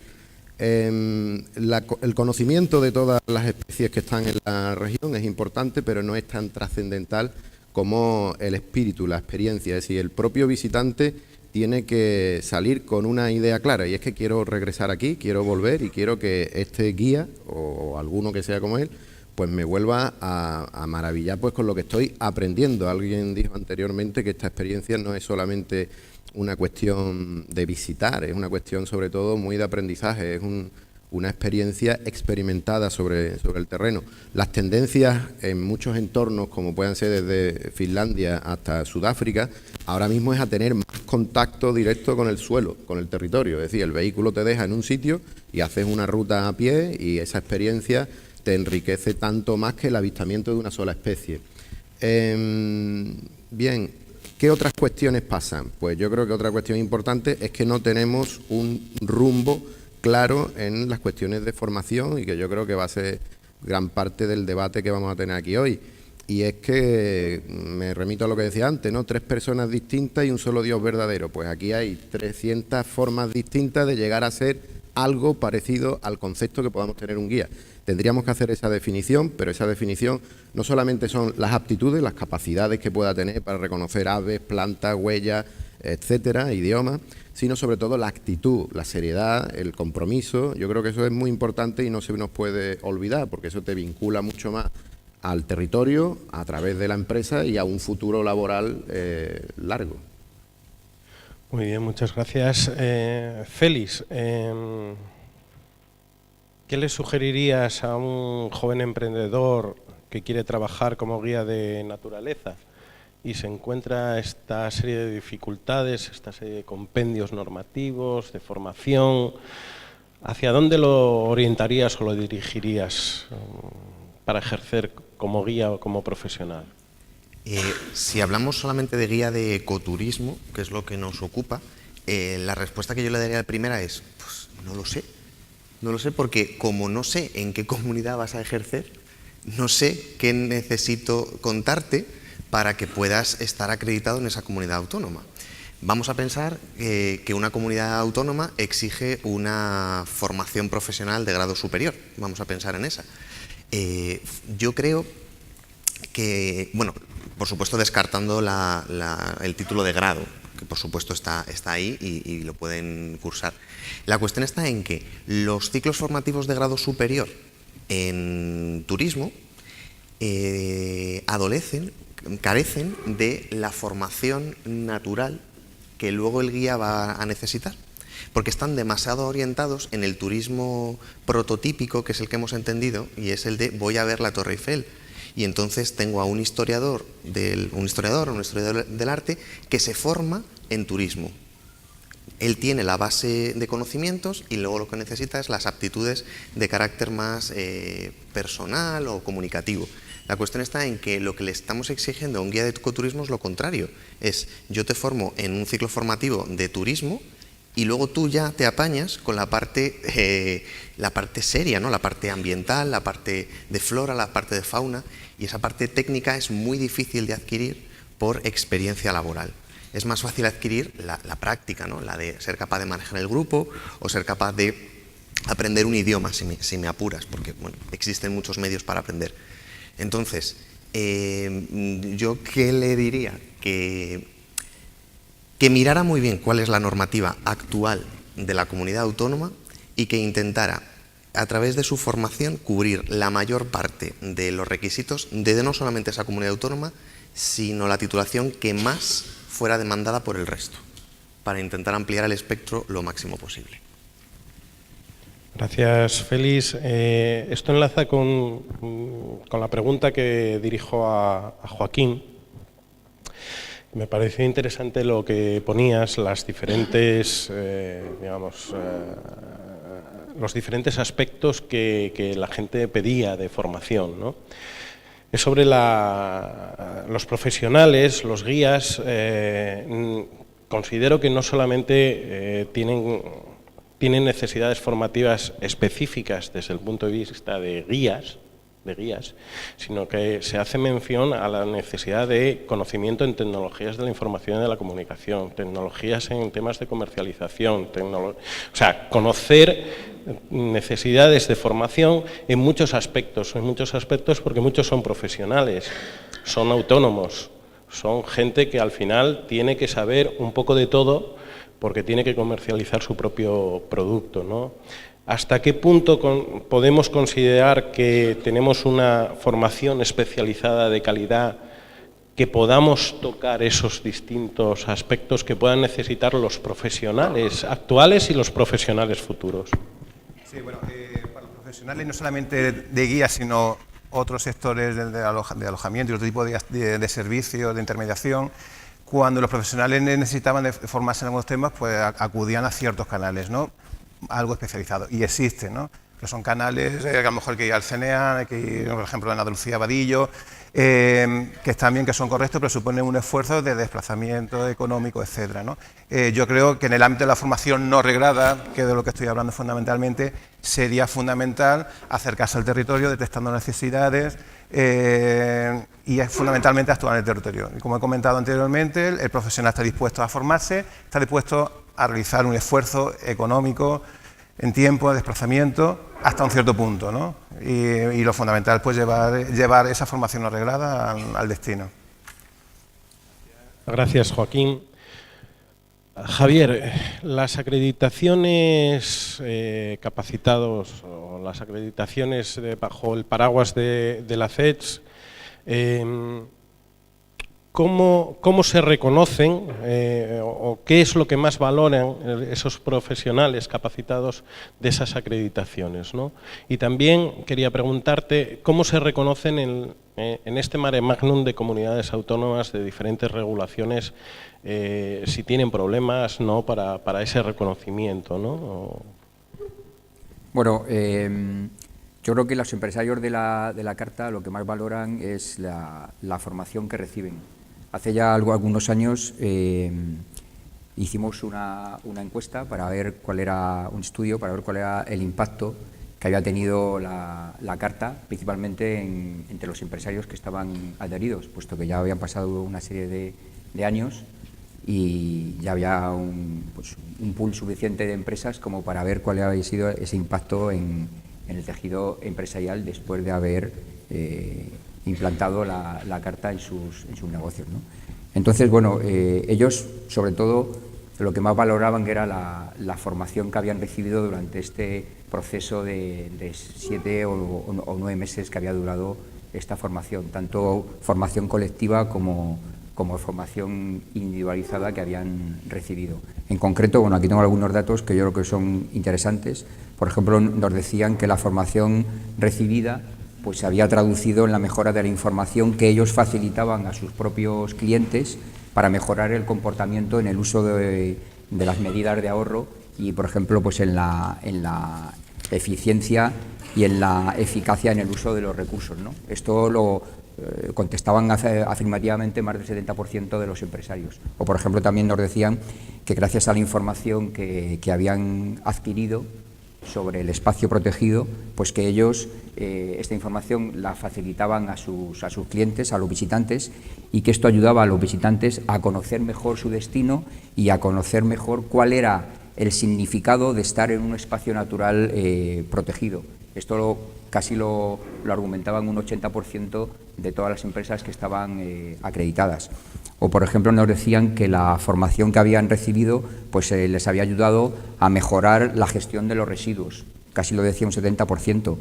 El conocimiento de todas las especies que están en la región es importante, pero no es tan trascendental como el espíritu, la experiencia. Es decir, el propio visitante tiene que salir con una idea clara, y es que quiero regresar aquí, quiero volver y quiero que este guía o alguno que sea como él pues me vuelva a maravillar pues con lo que estoy aprendiendo. Alguien dijo anteriormente que esta experiencia no es solamente una cuestión de visitar, es una cuestión sobre todo muy de aprendizaje, es una experiencia experimentada sobre el terreno. Las tendencias en muchos entornos, como puedan ser desde Finlandia hasta Sudáfrica, ahora mismo es a tener más contacto directo con el suelo, con el territorio. Es decir, el vehículo te deja en un sitio y haces una ruta a pie y esa experiencia te enriquece tanto más que el avistamiento de una sola especie. Bien, ¿qué otras cuestiones pasan? Pues yo creo que otra cuestión importante es que no tenemos un rumbo claro en las cuestiones de formación y que yo creo que va a ser gran parte del debate que vamos a tener aquí hoy. Y es que, me remito a lo que decía antes, ¿no? 3 personas distintas y un solo Dios verdadero. Pues aquí hay 300 formas distintas de llegar a ser algo parecido al concepto que podamos tener un guía. Tendríamos que hacer esa definición, pero esa definición no solamente son las aptitudes, las capacidades que pueda tener para reconocer aves, plantas, huellas, etcétera, idiomas, sino sobre todo la actitud, la seriedad, el compromiso. Yo creo que eso es muy importante y no se nos puede olvidar, porque eso te vincula mucho más al territorio a través de la empresa y a un futuro laboral largo. Muy bien, muchas gracias. Félix, ¿qué le sugerirías a un joven emprendedor que quiere trabajar como guía de naturaleza y se encuentra esta serie de dificultades, esta serie de compendios normativos, de formación? ¿Hacia dónde lo orientarías o lo dirigirías para ejercer como guía o como profesional? Si hablamos solamente de guía de ecoturismo, que es lo que nos ocupa, la respuesta que yo le daría a la primera es, pues no lo sé. No lo sé porque como no sé en qué comunidad vas a ejercer, no sé qué necesito contarte para que puedas estar acreditado en esa comunidad autónoma. Vamos a pensar que una comunidad autónoma exige una formación profesional de grado superior. Vamos a pensar en esa. Yo creo que, bueno, por supuesto descartando el título de grado, que por supuesto está ahí y lo pueden cursar. La cuestión está en que los ciclos formativos de grado superior en turismo carecen de la formación natural que luego el guía va a necesitar, porque están demasiado orientados en el turismo prototípico, que es el que hemos entendido, y es el de voy a ver la Torre Eiffel. Y entonces tengo a un historiador del arte que se forma en turismo. Él tiene la base de conocimientos y luego lo que necesita es las aptitudes de carácter más personal o comunicativo. La cuestión está en que lo que le estamos exigiendo a un guía de ecoturismo es lo contrario. Es, yo te formo en un ciclo formativo de turismo y luego tú ya te apañas con la parte seria, ¿no? La parte ambiental, la parte de flora, la parte de fauna, y esa parte técnica es muy difícil de adquirir por experiencia laboral. Es más fácil adquirir la práctica, ¿no? La de ser capaz de manejar el grupo o ser capaz de aprender un idioma, si me apuras, porque bueno, existen muchos medios para aprender. Entonces, ¿yo qué le diría? Que mirara muy bien cuál es la normativa actual de la comunidad autónoma y que intentara, a través de su formación, cubrir la mayor parte de los requisitos de no solamente esa comunidad autónoma, sino la titulación que más fuera demandada por el resto, para intentar ampliar el espectro lo máximo posible. Gracias, Félix. Esto enlaza con la pregunta que dirijo a Joaquín. Me pareció interesante lo que ponías, las diferentes, los diferentes aspectos que la gente pedía de formación, ¿no? Es sobre los profesionales, los guías. Considero que no solamente tienen necesidades formativas específicas desde el punto de vista de guías, sino que se hace mención a la necesidad de conocimiento en tecnologías de la información y de la comunicación, tecnologías en temas de comercialización, o sea, conocer necesidades de formación en muchos aspectos porque muchos son profesionales, son autónomos, son gente que al final tiene que saber un poco de todo porque tiene que comercializar su propio producto, ¿no? ¿Hasta qué punto podemos considerar que tenemos una formación especializada de calidad, que podamos tocar esos distintos aspectos que puedan necesitar los profesionales actuales y los profesionales futuros? Sí, bueno, para los profesionales no solamente de guías, sino otros sectores de alojamiento y otro tipo de servicios, de intermediación, cuando los profesionales necesitaban de formarse en algunos temas, pues acudían a ciertos canales, ¿no? Algo especializado, y existen, ¿no? Que son canales que a lo mejor hay que ir al CNEA, hay que ir, por ejemplo, en Andalucía, Vadillo, que están bien, que son correctos, pero suponen un esfuerzo de desplazamiento económico, etcétera, ¿no? Yo creo que en el ámbito de la formación no reglada, que es de lo que estoy hablando fundamentalmente, sería fundamental acercarse al territorio, detectando necesidades, y es fundamentalmente actuar en el territorio. Y como he comentado anteriormente, el profesional está dispuesto a formarse, está dispuesto a realizar un esfuerzo económico en tiempo, de desplazamiento, hasta un cierto punto, ¿no? Y lo fundamental, pues, llevar esa formación no reglada al destino. Gracias, Joaquín. Javier, las acreditaciones capacitados o las acreditaciones bajo el paraguas de la CEDS, ¿cómo se reconocen o qué es lo que más valoran esos profesionales capacitados de esas acreditaciones, ¿no? Y también quería preguntarte cómo se reconocen en este mare magnum de comunidades autónomas de diferentes regulaciones, si tienen problemas, ¿no?, para ese reconocimiento, ¿no? Bueno, yo creo que los empresarios de la Carta lo que más valoran es la formación que reciben. Hace ya algunos años hicimos una encuesta para ver cuál era un estudio, para ver cuál era el impacto que había tenido la Carta, principalmente entre los empresarios que estaban adheridos, puesto que ya habían pasado una serie de años y ya había un pool suficiente de empresas como para ver cuál había sido ese impacto en el tejido empresarial después de haber implantado la Carta en sus negocios, ¿no? Entonces, bueno, ellos, sobre todo, lo que más valoraban era la formación que habían recibido durante este proceso de 7 o 9 meses que había durado esta formación, tanto formación colectiva como formación individualizada que habían recibido. En concreto, bueno, aquí tengo algunos datos que yo creo que son interesantes. Por ejemplo, nos decían que la formación recibida pues se había traducido en la mejora de la información que ellos facilitaban a sus propios clientes para mejorar el comportamiento en el uso de las medidas de ahorro y, por ejemplo, pues en la eficiencia y en la eficacia en el uso de los recursos, ¿no? Esto contestaban afirmativamente más del 70% de los empresarios. O, por ejemplo, también nos decían que gracias a la información que habían adquirido sobre el espacio protegido, pues que ellos esta información la facilitaban a sus clientes, a los visitantes, y que esto ayudaba a los visitantes a conocer mejor su destino y a conocer mejor cuál era el significado de estar en un espacio natural protegido. Esto casi lo argumentaban un 80% de todas las empresas que estaban acreditadas. O, por ejemplo, nos decían que la formación que habían recibido pues les había ayudado a mejorar la gestión de los residuos, casi lo decía un 70%.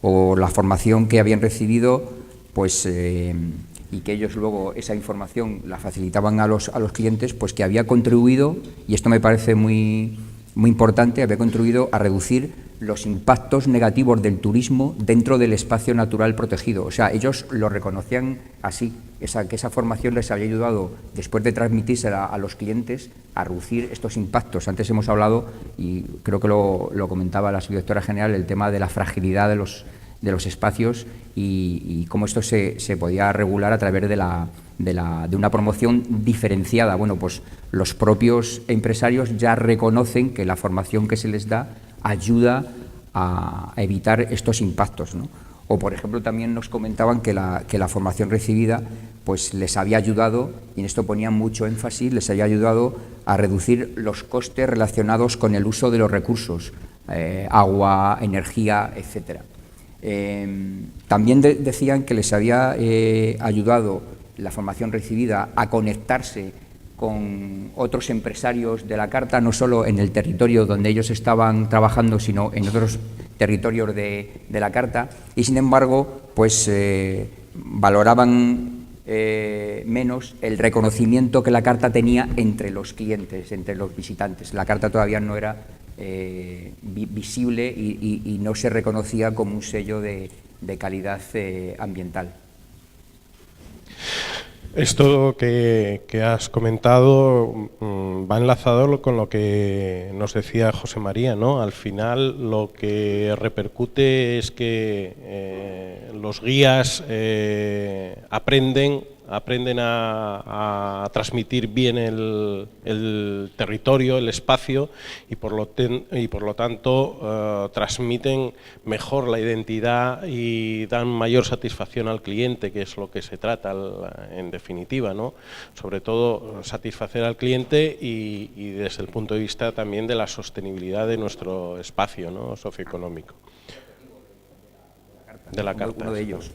O la formación que habían recibido pues y que ellos luego esa información la facilitaban a los clientes, pues que había contribuido, y esto me parece muy importante, había contribuido a reducir los impactos negativos del turismo dentro del espacio natural protegido. O sea, ellos lo reconocían así, que esa formación les había ayudado, después de transmitírsela a los clientes, a reducir estos impactos. Antes hemos hablado, y creo que lo comentaba la subdirectora general, el tema de la fragilidad de los espacios y cómo esto se podía regular a través de una promoción diferenciada. Bueno, pues los propios empresarios ya reconocen que la formación que se les da ayuda a evitar estos impactos, ¿no? O, por ejemplo, también nos comentaban que la formación recibida pues les había ayudado, y en esto ponían mucho énfasis, les había ayudado a reducir los costes relacionados con el uso de los recursos, agua, energía, etcétera. También decían que les había ayudado la formación recibida a conectarse con otros empresarios de la Carta, no solo en el territorio donde ellos estaban trabajando, sino en otros territorios de la Carta, y sin embargo pues valoraban menos el reconocimiento que la Carta tenía entre los clientes, entre los visitantes. La Carta todavía no era visible y no se reconocía como un sello de calidad ambiental. Esto que has comentado va enlazado con lo que nos decía José María, ¿no? Al final lo que repercute es que los guías aprenden a transmitir bien el territorio, el espacio, y por lo tanto transmiten mejor la identidad y dan mayor satisfacción al cliente, que es lo que se trata en definitiva, ¿no? Sobre todo satisfacer al cliente y desde el punto de vista también de la sostenibilidad de nuestro espacio, ¿no? Socioeconómico. De la Carta. Uno de ellos.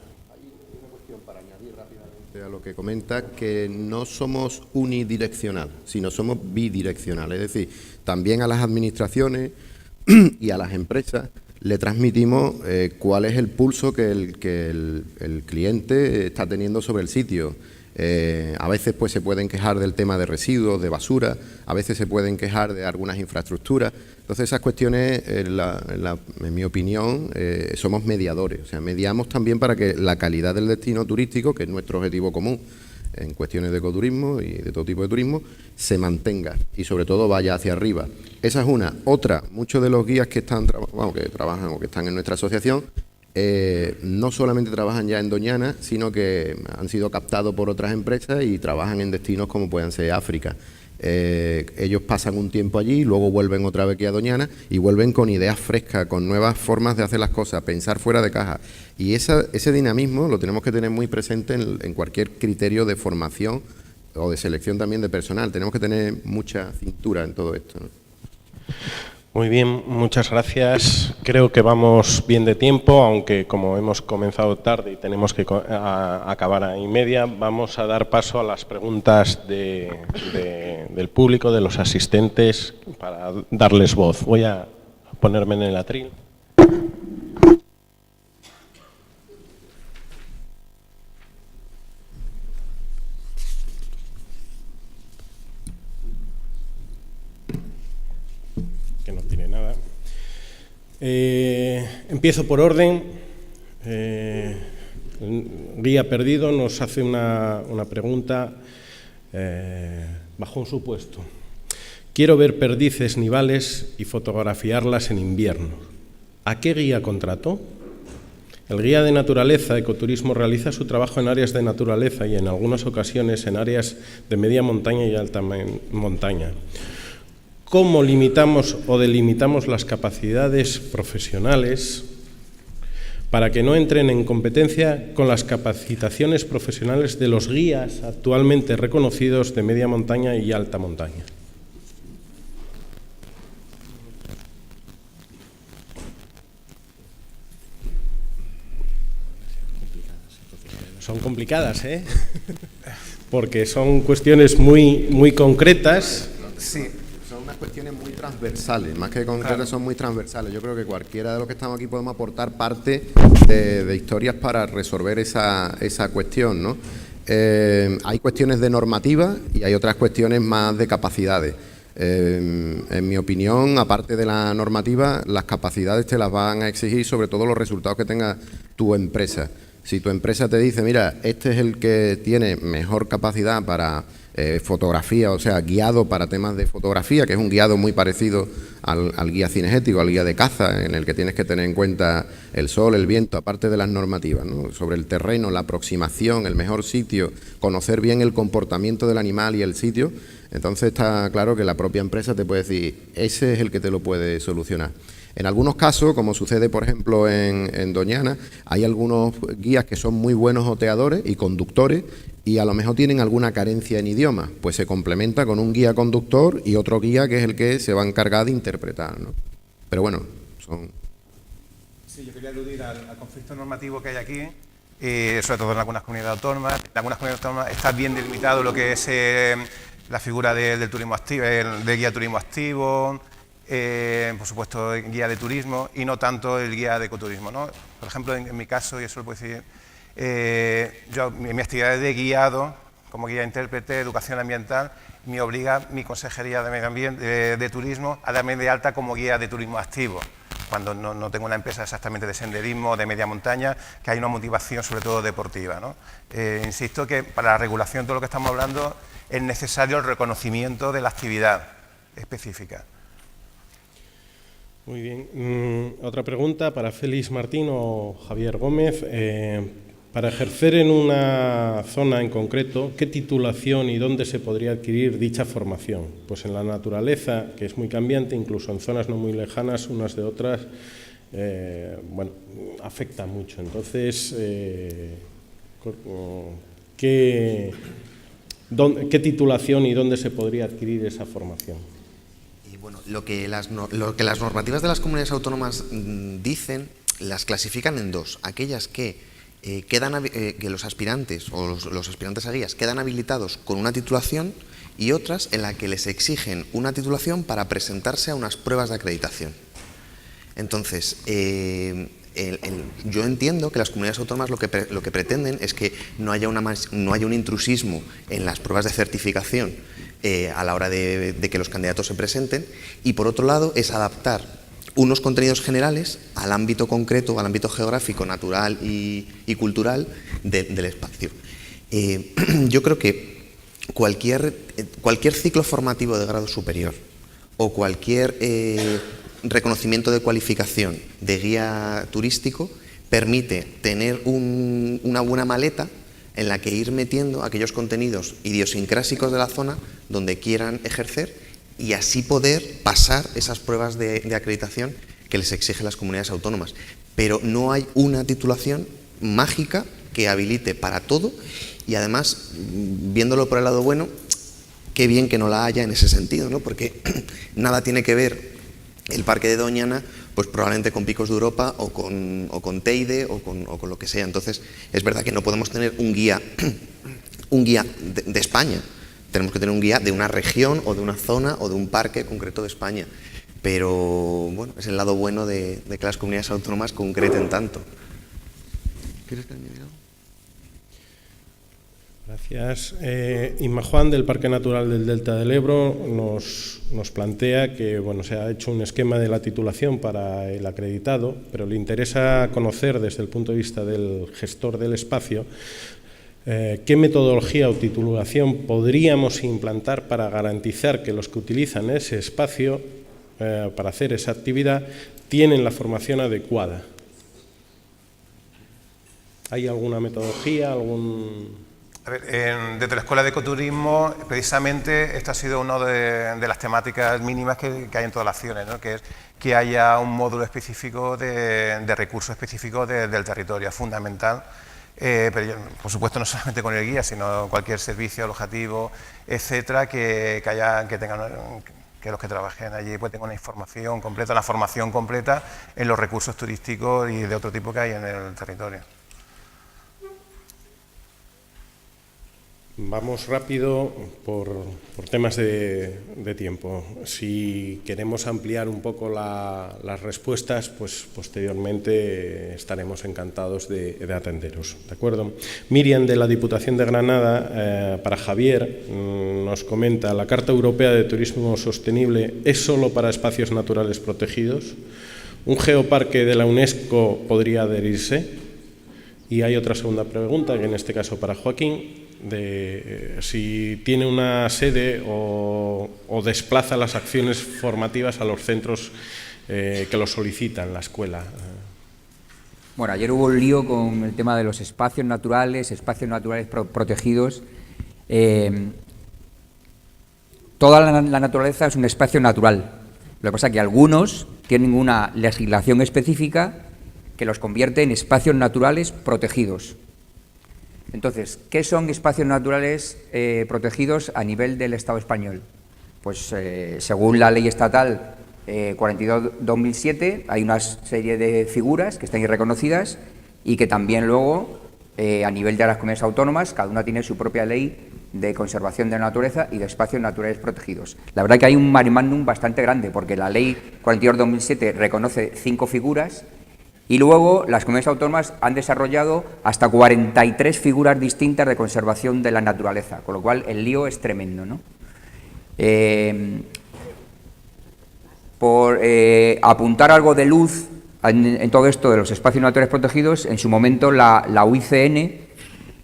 A lo que comenta, que no somos unidireccional, sino somos bidireccional. Es decir, también a las administraciones y a las empresas le transmitimos cuál es el pulso que el cliente está teniendo sobre el sitio. A veces pues se pueden quejar del tema de residuos, de basura, a veces se pueden quejar de algunas infraestructuras. Entonces esas cuestiones, en mi opinión, somos mediadores, o sea, mediamos también para que la calidad del destino turístico, que es nuestro objetivo común en cuestiones de ecoturismo y de todo tipo de turismo, se mantenga y sobre todo vaya hacia arriba. Esa es una. Otra, muchos de los guías que trabajan o que están en nuestra asociación, no solamente trabajan ya en Doñana, sino que han sido captados por otras empresas y trabajan en destinos como puedan ser África. Ellos pasan un tiempo allí, luego vuelven otra vez aquí a Doñana y vuelven con ideas frescas, con nuevas formas de hacer las cosas, pensar fuera de caja. Y ese dinamismo lo tenemos que tener muy presente en cualquier criterio de formación o de selección también de personal. Tenemos que tener mucha cintura en todo esto, ¿no? Muy bien, muchas gracias. Creo que vamos bien de tiempo, aunque como hemos comenzado tarde y tenemos que acabar a 1:30, vamos a dar paso a las preguntas del público, de los asistentes, para darles voz. Voy a ponerme en el atril. Que no tiene nada. Empiezo por orden. Guía Perdido nos hace una pregunta bajo un supuesto. Quiero ver perdices nivales y fotografiarlas en invierno. ¿A qué guía contrató? El guía de naturaleza, ecoturismo, realiza su trabajo en áreas de naturaleza y en algunas ocasiones en áreas de media montaña y alta montaña. ¿Cómo limitamos o delimitamos las capacidades profesionales para que no entren en competencia con las capacitaciones profesionales de los guías actualmente reconocidos de media montaña y alta montaña? Son complicadas, ¿eh? Porque son cuestiones muy concretas. Sí, son unas cuestiones muy transversales, más que concretas, son muy transversales. Yo creo que cualquiera de los que estamos aquí podemos aportar parte de historias para resolver esa cuestión, ¿no? Hay cuestiones de normativa y hay otras cuestiones más de capacidades. En mi opinión, aparte de la normativa, las capacidades te las van a exigir sobre todo los resultados que tenga tu empresa. Si tu empresa te dice, mira, este es el que tiene mejor capacidad para fotografía, o sea, guiado para temas de fotografía, que es un guiado muy parecido al guía cinegético, al guía de caza, en el que tienes que tener en cuenta el sol, el viento, aparte de las normativas, ¿no? Sobre el terreno, la aproximación, el mejor sitio, conocer bien el comportamiento del animal y el sitio. Entonces está claro que la propia empresa te puede decir, ese es el que te lo puede solucionar. En algunos casos, como sucede por ejemplo en Doñana, hay algunos guías que son muy buenos oteadores y conductores y a lo mejor tienen alguna carencia en idioma, pues se complementa con un guía conductor y otro guía que es el que se va a encargar de interpretar, ¿no? Pero bueno, son... Sí, yo quería aludir al conflicto normativo que hay aquí, sobre todo en algunas comunidades autónomas. En algunas comunidades autónomas está bien delimitado lo que es la figura del turismo activo, del guía turismo activo, por supuesto guía de turismo y no tanto el guía de ecoturismo, ¿no? Por ejemplo, en mi caso, y eso lo puedo decir, yo mi actividad de guiado, como guía intérprete, educación ambiental, me obliga mi consejería de medio ambiente, de turismo, a darme de alta como guía de turismo activo, cuando no tengo una empresa exactamente de senderismo, de media montaña, que hay una motivación sobre todo deportiva, ¿no? Insisto que para la regulación de todo lo que estamos hablando es necesario el reconocimiento de la actividad específica. Muy bien. Otra pregunta para Félix Martín o Javier Gómez. Para ejercer en una zona en concreto, ¿qué titulación y dónde se podría adquirir dicha formación? Pues en la naturaleza, que es muy cambiante, incluso en zonas no muy lejanas unas de otras, bueno, afecta mucho. Entonces, ¿qué titulación y dónde se podría adquirir esa formación? Bueno, lo que las normativas de las comunidades autónomas dicen, las clasifican en dos. Aquellas que los aspirantes o los aspirantes a guías quedan habilitados con una titulación y otras en las que les exigen una titulación para presentarse a unas pruebas de acreditación. Entonces, yo entiendo que las comunidades autónomas lo que pretenden es que no haya un intrusismo en las pruebas de certificación a la hora de que los candidatos se presenten, y por otro lado es adaptar unos contenidos generales al ámbito concreto, al ámbito geográfico, natural y cultural del espacio. Yo creo que cualquier ciclo formativo de grado superior o cualquier reconocimiento de cualificación de guía turístico permite tener una buena maleta en la que ir metiendo aquellos contenidos idiosincrásicos de la zona donde quieran ejercer y así poder pasar esas pruebas de acreditación que les exigen las comunidades autónomas. Pero no hay una titulación mágica que habilite para todo y además, viéndolo por el lado bueno, qué bien que no la haya en ese sentido, ¿no? Porque nada tiene que ver el Parque de Doñana pues probablemente con Picos de Europa o con Teide o con lo que sea. Entonces, es verdad que no podemos tener un guía de España. Tenemos que tener un guía de una región o de una zona o de un parque concreto de España. Pero, bueno, es el lado bueno de que las comunidades autónomas concreten tanto. ¿Quieres que añadir algo? Gracias. Inma Juan, del Parque Natural del Delta del Ebro, nos plantea que bueno, se ha hecho un esquema de la titulación para el acreditado, pero le interesa conocer desde el punto de vista del gestor del espacio qué metodología o titulación podríamos implantar para garantizar que los que utilizan ese espacio para hacer esa actividad tienen la formación adecuada. ¿Hay alguna metodología, A ver, desde la Escuela de Ecoturismo, precisamente, esta ha sido una de las temáticas mínimas que hay en todas las acciones, ¿no? Que es que haya un módulo específico de recursos específicos del territorio, es fundamental. Pero por supuesto no solamente con el guía, sino cualquier servicio alojativo, etcétera, que los que trabajen allí pues tengan una información completa, una formación completa en los recursos turísticos y de otro tipo que hay en el territorio. Vamos rápido por temas de tiempo. Si queremos ampliar un poco las respuestas, pues posteriormente estaremos encantados de atenderos. ¿De acuerdo? Miriam, de la Diputación de Granada, para Javier, nos comenta: ¿la Carta Europea de Turismo Sostenible es solo para espacios naturales protegidos? ¿Un geoparque de la UNESCO podría adherirse? Y hay otra segunda pregunta, que en este caso para Joaquín, de si tiene una sede o desplaza las acciones formativas a los centros que lo solicitan, la escuela. Bueno, ayer hubo un lío con el tema de los espacios naturales protegidos. Toda la naturaleza es un espacio natural. Lo que pasa es que algunos tienen una legislación específica que los convierte en espacios naturales protegidos. Entonces, ¿qué son espacios naturales protegidos a nivel del Estado español? Pues según la ley estatal 42/2007 hay una serie de figuras que están ahí reconocidas y que también luego a nivel de las comunidades autónomas cada una tiene su propia ley de conservación de la naturaleza y de espacios naturales protegidos. La verdad que hay un marimándum bastante grande porque la ley 42/2007 reconoce 5 figuras. Y luego las comunidades autónomas han desarrollado hasta 43 figuras distintas de conservación de la naturaleza, con lo cual el lío es tremendo, ¿no? Por apuntar algo de luz en todo esto de los espacios naturales protegidos, en su momento la UICN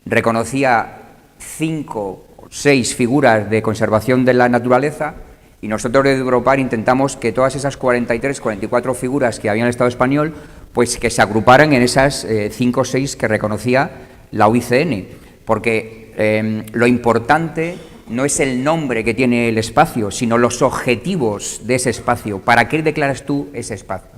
reconocía 5 o 6 figuras de conservación de la naturaleza y nosotros desde Europar intentamos que todas esas 43, 44 figuras que había en el Estado español pues que se agruparan en esas 5 o 6 que reconocía la UICN, porque lo importante no es el nombre que tiene el espacio, sino los objetivos de ese espacio. ¿Para qué declaras tú ese espacio?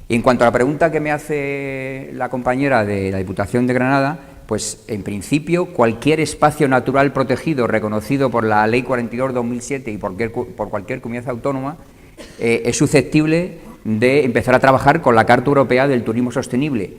Y en cuanto a la pregunta que me hace la compañera de la Diputación de Granada, pues en principio cualquier espacio natural protegido reconocido por la Ley 42/2007 y por cualquier comunidad autónoma es susceptible de empezar a trabajar con la Carta Europea del Turismo Sostenible.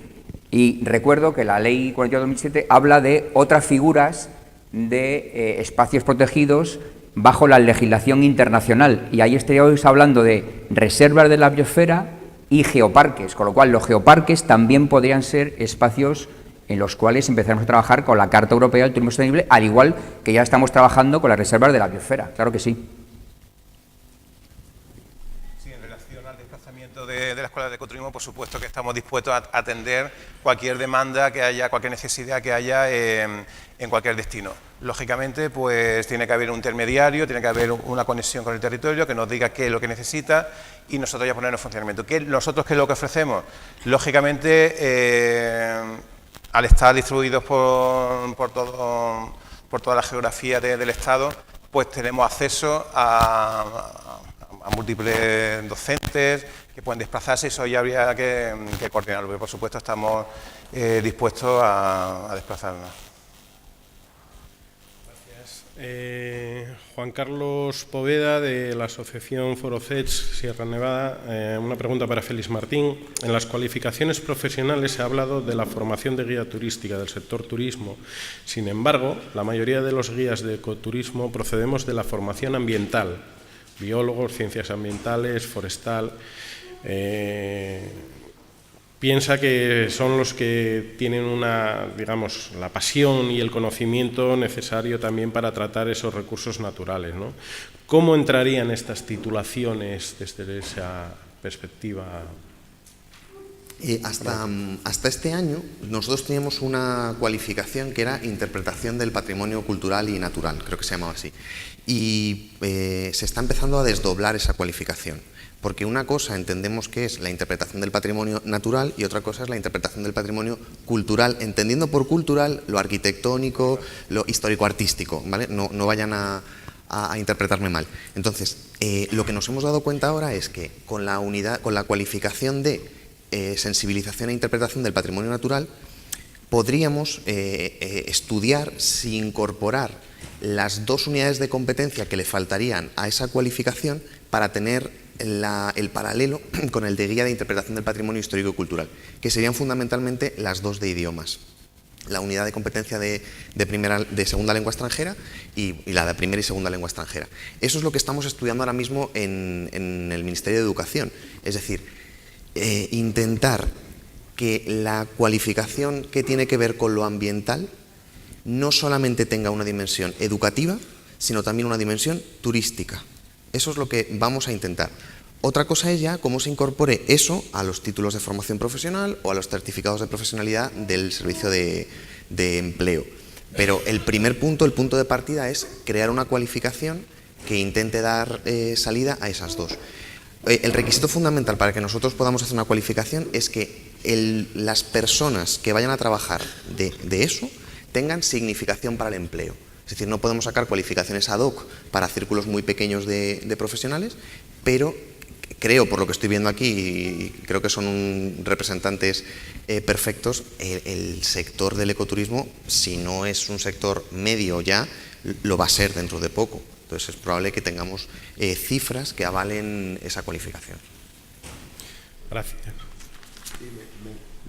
Y recuerdo que la Ley 42/2007 habla de otras figuras de espacios protegidos bajo la legislación internacional. Y ahí estaríamos hablando de reservas de la biosfera y geoparques, con lo cual los geoparques también podrían ser espacios en los cuales empezaremos a trabajar con la Carta Europea del Turismo Sostenible, al igual que ya estamos trabajando con las reservas de la biosfera. Claro que sí. De la Escuela de Ecoturismo, por supuesto que estamos dispuestos a atender cualquier demanda que haya, cualquier necesidad que haya en cualquier destino. Lógicamente, pues tiene que haber un intermediario, tiene que haber una conexión con el territorio que nos diga qué es lo que necesita y nosotros ya ponernos en funcionamiento. ¿Nosotros qué es lo que ofrecemos? Lógicamente, al estar distribuidos por toda la geografía del Estado, pues tenemos acceso a múltiples docentes que pueden desplazarse y eso ya habría que coordinarlo, porque por supuesto estamos dispuestos a desplazarnos. Gracias. Juan Carlos Poveda, de la Asociación Forofets Sierra Nevada, una pregunta para Félix Martín. En las cualificaciones profesionales se ha hablado de la formación de guía turística del sector turismo. Sin embargo, la mayoría de los guías de ecoturismo procedemos de la formación ambiental, biólogos, ciencias ambientales, forestal. Piensa que son los que tienen la pasión y el conocimiento necesario también para tratar esos recursos naturales, ¿no? ¿Cómo entrarían estas titulaciones desde esa perspectiva? Hasta este año nosotros teníamos una cualificación que era interpretación del patrimonio cultural y natural, creo que se llamaba así, y se está empezando a desdoblar esa cualificación porque una cosa entendemos que es la interpretación del patrimonio natural y otra cosa es la interpretación del patrimonio cultural, entendiendo por cultural lo arquitectónico, lo histórico-artístico, ¿vale? No vayan a interpretarme mal. Entonces, lo que nos hemos dado cuenta ahora es que con la cualificación de sensibilización e interpretación del patrimonio natural, podríamos estudiar si incorporar las 2 unidades de competencia que le faltarían a esa cualificación para tener el paralelo con el de guía de interpretación del patrimonio histórico y cultural, que serían fundamentalmente las 2 de idiomas. La unidad de competencia de segunda lengua extranjera y la de primera y segunda lengua extranjera. Eso es lo que estamos estudiando ahora mismo en el Ministerio de Educación. Es decir, intentar que la cualificación que tiene que ver con lo ambiental no solamente tenga una dimensión educativa, sino también una dimensión turística. Eso es lo que vamos a intentar. Otra cosa es ya cómo se incorpore eso a los títulos de formación profesional o a los certificados de profesionalidad del servicio de empleo. Pero el primer punto, el punto de partida, es crear una cualificación que intente dar salida a esas 2. El requisito fundamental para que nosotros podamos hacer una cualificación es que las personas que vayan a trabajar de eso tengan significación para el empleo. Es decir, no podemos sacar cualificaciones ad hoc para círculos muy pequeños de profesionales, pero creo, por lo que estoy viendo aquí, y creo que son representantes perfectos, el sector del ecoturismo, si no es un sector medio ya, lo va a ser dentro de poco. Entonces es probable que tengamos cifras que avalen esa cualificación. Gracias.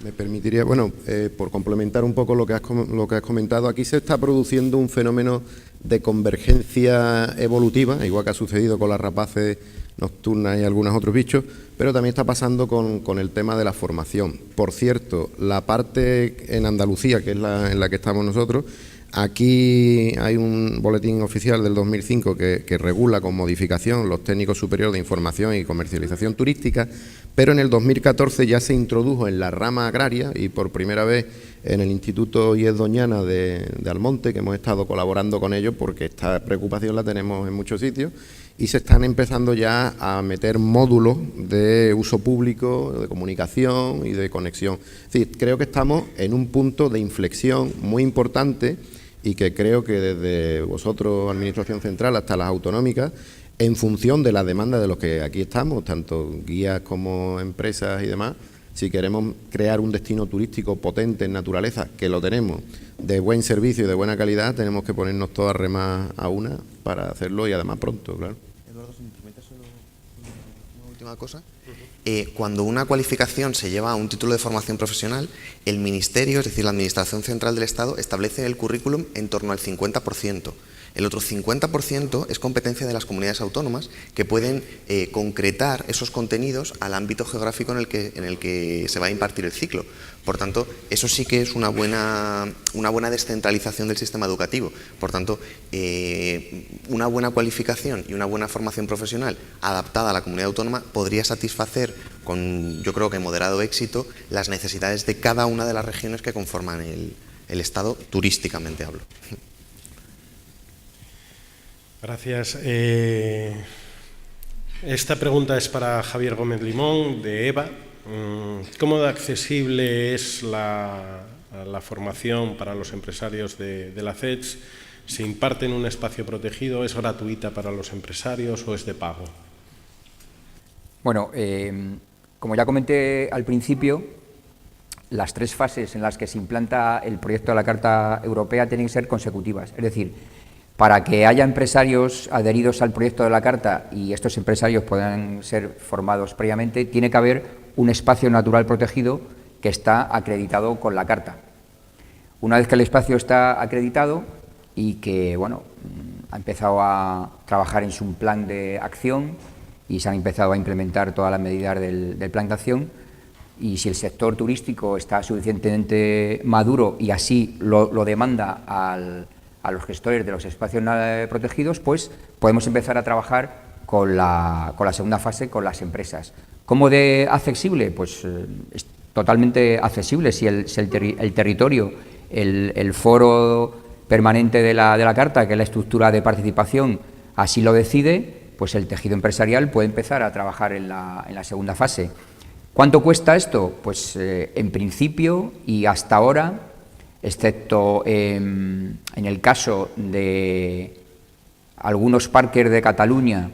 Me permitiría, bueno, por complementar un poco lo que has comentado, aquí se está produciendo un fenómeno de convergencia evolutiva, igual que ha sucedido con las rapaces nocturnas y algunos otros bichos, pero también está pasando con el tema de la formación. Por cierto, la parte en Andalucía, que es en la que estamos nosotros, aquí hay un boletín oficial del 2005 que regula con modificación los técnicos superiores de información y comercialización turística, pero en el 2014 ya se introdujo en la rama agraria y por primera vez en el Instituto IES Doñana de Almonte, que hemos estado colaborando con ellos porque esta preocupación la tenemos en muchos sitios, y se están empezando ya a meter módulos de uso público, de comunicación y de conexión. Es decir, creo que estamos en un punto de inflexión muy importante y que creo que desde vosotros, Administración Central, hasta las autonómicas, en función de la demanda de los que aquí estamos, tanto guías como empresas y demás, si queremos crear un destino turístico potente en naturaleza, que lo tenemos, de buen servicio y de buena calidad, tenemos que ponernos todas a remar a una para hacerlo y además pronto, claro. Eduardo, si me permites solo una última cosa. Cuando una cualificación se lleva a un título de formación profesional, el Ministerio, es decir, la Administración Central del Estado, establece el currículum en torno al 50%. El otro 50% es competencia de las comunidades autónomas que pueden concretar esos contenidos al ámbito geográfico en el que se va a impartir el ciclo. Por tanto, eso sí que es una buena descentralización del sistema educativo. Por tanto, una buena cualificación y una buena formación profesional adaptada a la comunidad autónoma podría satisfacer con, yo creo que moderado éxito, las necesidades de cada una de las regiones que conforman el Estado, turísticamente hablo. Gracias. Esta pregunta es para Javier Gómez Limón, de EVA. ¿Cómo de accesible es la formación para los empresarios de la CEDS? ¿Se imparte en un espacio protegido? ¿Es gratuita para los empresarios o es de pago? Bueno, como ya comenté al principio, las 3 fases en las que se implanta el proyecto de la Carta Europea tienen que ser consecutivas. Es decir, para que haya empresarios adheridos al proyecto de la Carta y estos empresarios puedan ser formados previamente, tiene que haber un espacio natural protegido que está acreditado con la Carta. Una vez que el espacio está acreditado y que, bueno, ha empezado a trabajar en su plan de acción y se han empezado a implementar todas las medidas del plan de acción, y si el sector turístico está suficientemente maduro y así lo demanda a los gestores de los espacios protegidos, pues podemos empezar a trabajar con la segunda fase, con las empresas. ¿Cómo de accesible? Pues es totalmente accesible. Si el territorio, el foro permanente de la Carta, que es la estructura de participación, así lo decide, pues el tejido empresarial puede empezar a trabajar en la segunda fase. ¿Cuánto cuesta esto? Pues en principio y hasta ahora, excepto en el caso de algunos parques de Cataluña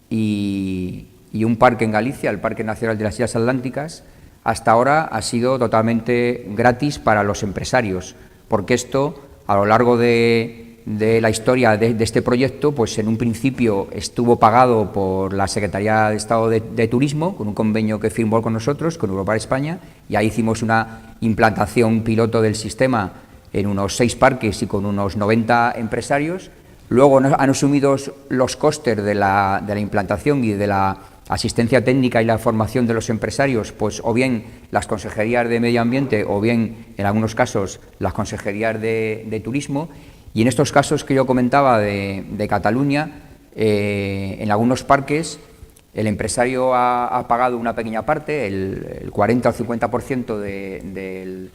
y un parque en Galicia, el Parque Nacional de las Islas Atlánticas, hasta ahora ha sido totalmente gratis para los empresarios, porque esto, a lo largo de la historia de este proyecto, pues en un principio estuvo pagado por la Secretaría de Estado de Turismo, con un convenio que firmó con nosotros, con Europar España, y ahí hicimos una implantación piloto del sistema en unos 6 parques y con unos 90 empresarios. Luego han asumido los costes de la implantación y de la asistencia técnica y la formación de los empresarios, pues o bien las consejerías de Medio Ambiente o bien, en algunos casos, las consejerías de Turismo. Y en estos casos que yo comentaba de Cataluña, en algunos parques el empresario ha pagado una pequeña parte, el 40 o 50% de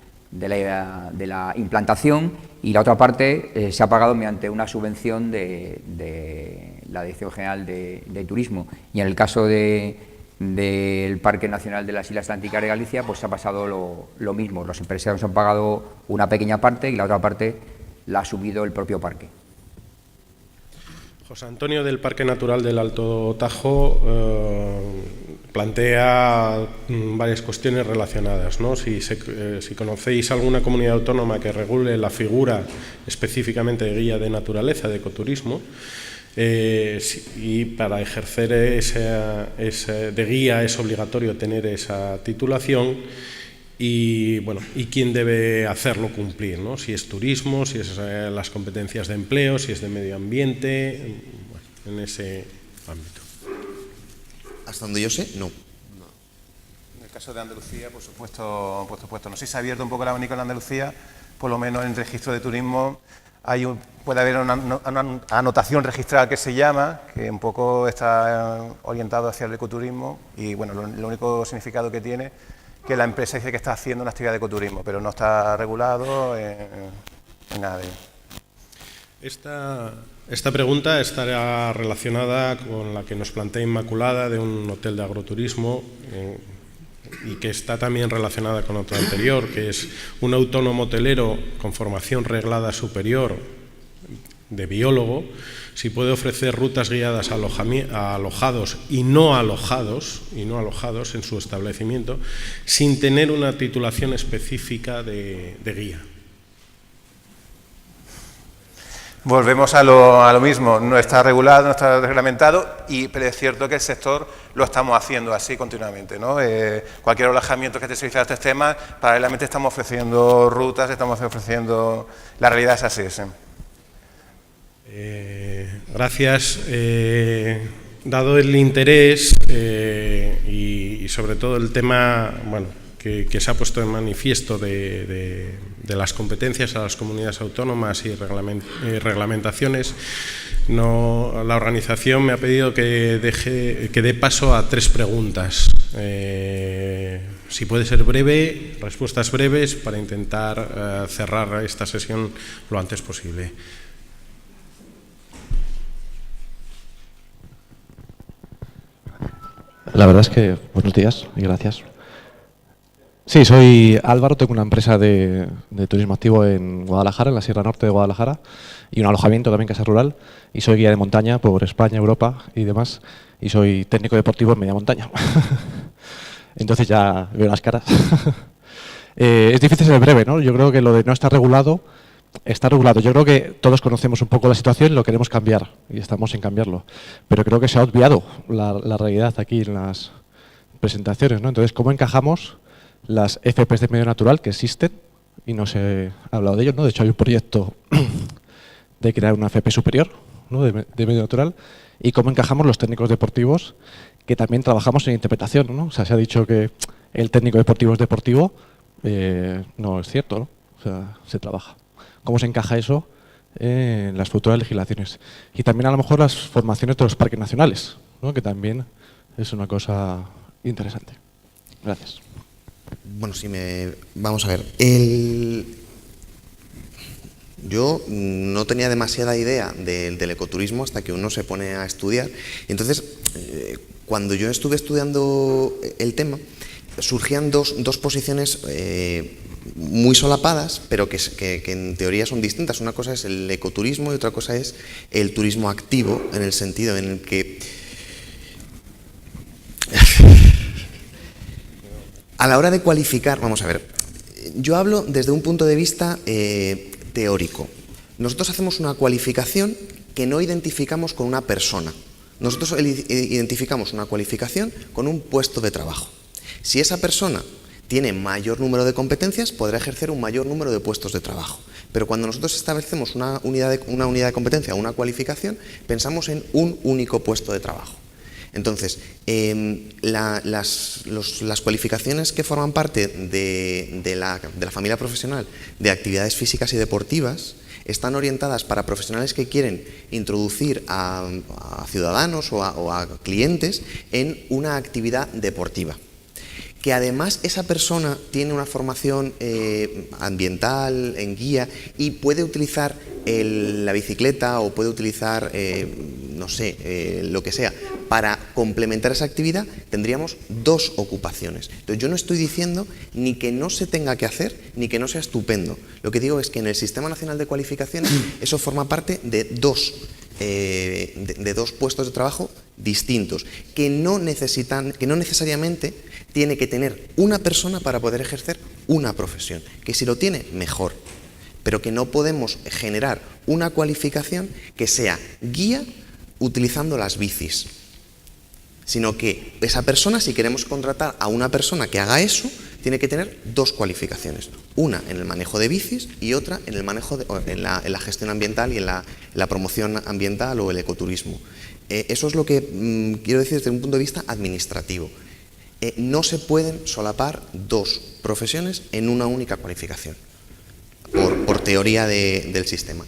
la implantación, y la otra parte se ha pagado mediante una subvención de la Dirección General de Turismo. Y en el caso del Parque Nacional de las Islas Atlánticas de Galicia, pues se ha pasado lo mismo. Los empresarios han pagado una pequeña parte y la otra parte la ha asumido el propio parque. José Antonio, del Parque Natural del Alto Tajo, plantea varias cuestiones relacionadas, ¿no? Si conocéis alguna comunidad autónoma que regule la figura específicamente de guía de naturaleza, de ecoturismo, y para ejercer de guía es obligatorio tener esa titulación. Y bueno, ¿y quién debe hacerlo cumplir, ¿no? Si es turismo, si es las competencias de empleo, si es de medio ambiente, bueno, en ese ámbito. Hasta donde yo sé, no. En el caso de Andalucía, por supuesto, no sé si se ha abierto un poco el abanico en Andalucía, por lo menos en el registro de turismo puede haber una anotación registrada que se llama, que un poco está orientado hacia el ecoturismo, y bueno, lo único significado que tiene que la empresa dice que está haciendo una actividad de ecoturismo, pero no está regulado en nada de ello. Esta pregunta estará relacionada con la que nos plantea Inmaculada de un hotel de agroturismo y que está también relacionada con otra anterior, que es un autónomo hotelero con formación reglada superior de biólogo, si puede ofrecer rutas guiadas a alojados y no alojados en su establecimiento, sin tener una titulación específica de guía. Volvemos a lo mismo, no está regulado, no está reglamentado, pero es cierto que el sector lo estamos haciendo así continuamente, ¿no? Cualquier alojamiento que esté solicitando estos temas, paralelamente estamos ofreciendo rutas, estamos ofreciendo... La realidad es así, sí. Gracias. Dado el interés y sobre todo el tema, bueno, que se ha puesto en manifiesto de las competencias a las comunidades autónomas y reglamentaciones, la organización me ha pedido que dé paso a 3 preguntas. Si puede ser breve, respuestas breves para intentar cerrar esta sesión lo antes posible. La verdad es que, buenos días y gracias. Sí, soy Álvaro, tengo una empresa de turismo activo en Guadalajara, en la Sierra Norte de Guadalajara, y un alojamiento también, casa rural, y soy guía de montaña por España, Europa y demás, y soy técnico deportivo en media montaña. Entonces ya veo las caras. Es difícil ser breve, ¿no? Yo creo que lo de no estar regulado, está regulado. Yo creo que todos conocemos un poco la situación y lo queremos cambiar, y estamos en cambiarlo. Pero creo que se ha obviado la realidad aquí en las presentaciones, ¿no? Entonces, ¿cómo encajamos las FPs de medio natural que existen? Y no se ha hablado de ellos, ¿no? De hecho, hay un proyecto de crear una FP superior, ¿no? de medio natural. Y cómo encajamos los técnicos deportivos, que también trabajamos en interpretación, ¿no? O sea, se ha dicho que el técnico deportivo es deportivo, no es cierto, ¿no? O sea, se trabaja. ¿Cómo se encaja eso en las futuras legislaciones? Y también a lo mejor las formaciones de los parques nacionales, ¿no? Que también es una cosa interesante. Gracias. Bueno, vamos a ver. Yo yo no tenía demasiada idea del ecoturismo hasta que uno se pone a estudiar. Entonces, cuando yo estuve estudiando el tema, surgían dos posiciones muy solapadas, pero que en teoría son distintas. Una cosa es el ecoturismo y otra cosa es el turismo activo, en el sentido en el que a la hora de cualificar, vamos a ver, yo hablo desde un punto de vista teórico. Nosotros hacemos una cualificación que no identificamos con una persona. Nosotros identificamos una cualificación con un puesto de trabajo. Si esa persona tiene mayor número de competencias, podrá ejercer un mayor número de puestos de trabajo. Pero cuando nosotros establecemos una unidad de competencia, una cualificación, pensamos en un único puesto de trabajo. Entonces, las cualificaciones que forman parte de la familia profesional de actividades físicas y deportivas están orientadas para profesionales que quieren introducir a ciudadanos o a clientes en una actividad deportiva. Que además esa persona tiene una formación ambiental, en guía, y puede utilizar la bicicleta o puede utilizar, no sé, lo que sea, para complementar esa actividad, tendríamos dos ocupaciones. Entonces yo no estoy diciendo ni que no se tenga que hacer, ni que no sea estupendo. Lo que digo es que en el Sistema Nacional de Cualificaciones eso forma parte de dos puestos de trabajo distintos, que no necesariamente tiene que tener una persona para poder ejercer una profesión, que si lo tiene, mejor, pero que no podemos generar una cualificación que sea guía utilizando las bicis, sino que esa persona, si queremos contratar a una persona que haga eso, tiene que tener dos cualificaciones, una en el manejo de bicis y otra en el manejo en la gestión ambiental y en la promoción ambiental o el ecoturismo. Eso es lo que quiero decir desde un punto de vista administrativo. No se pueden solapar dos profesiones en una única cualificación, por teoría del sistema,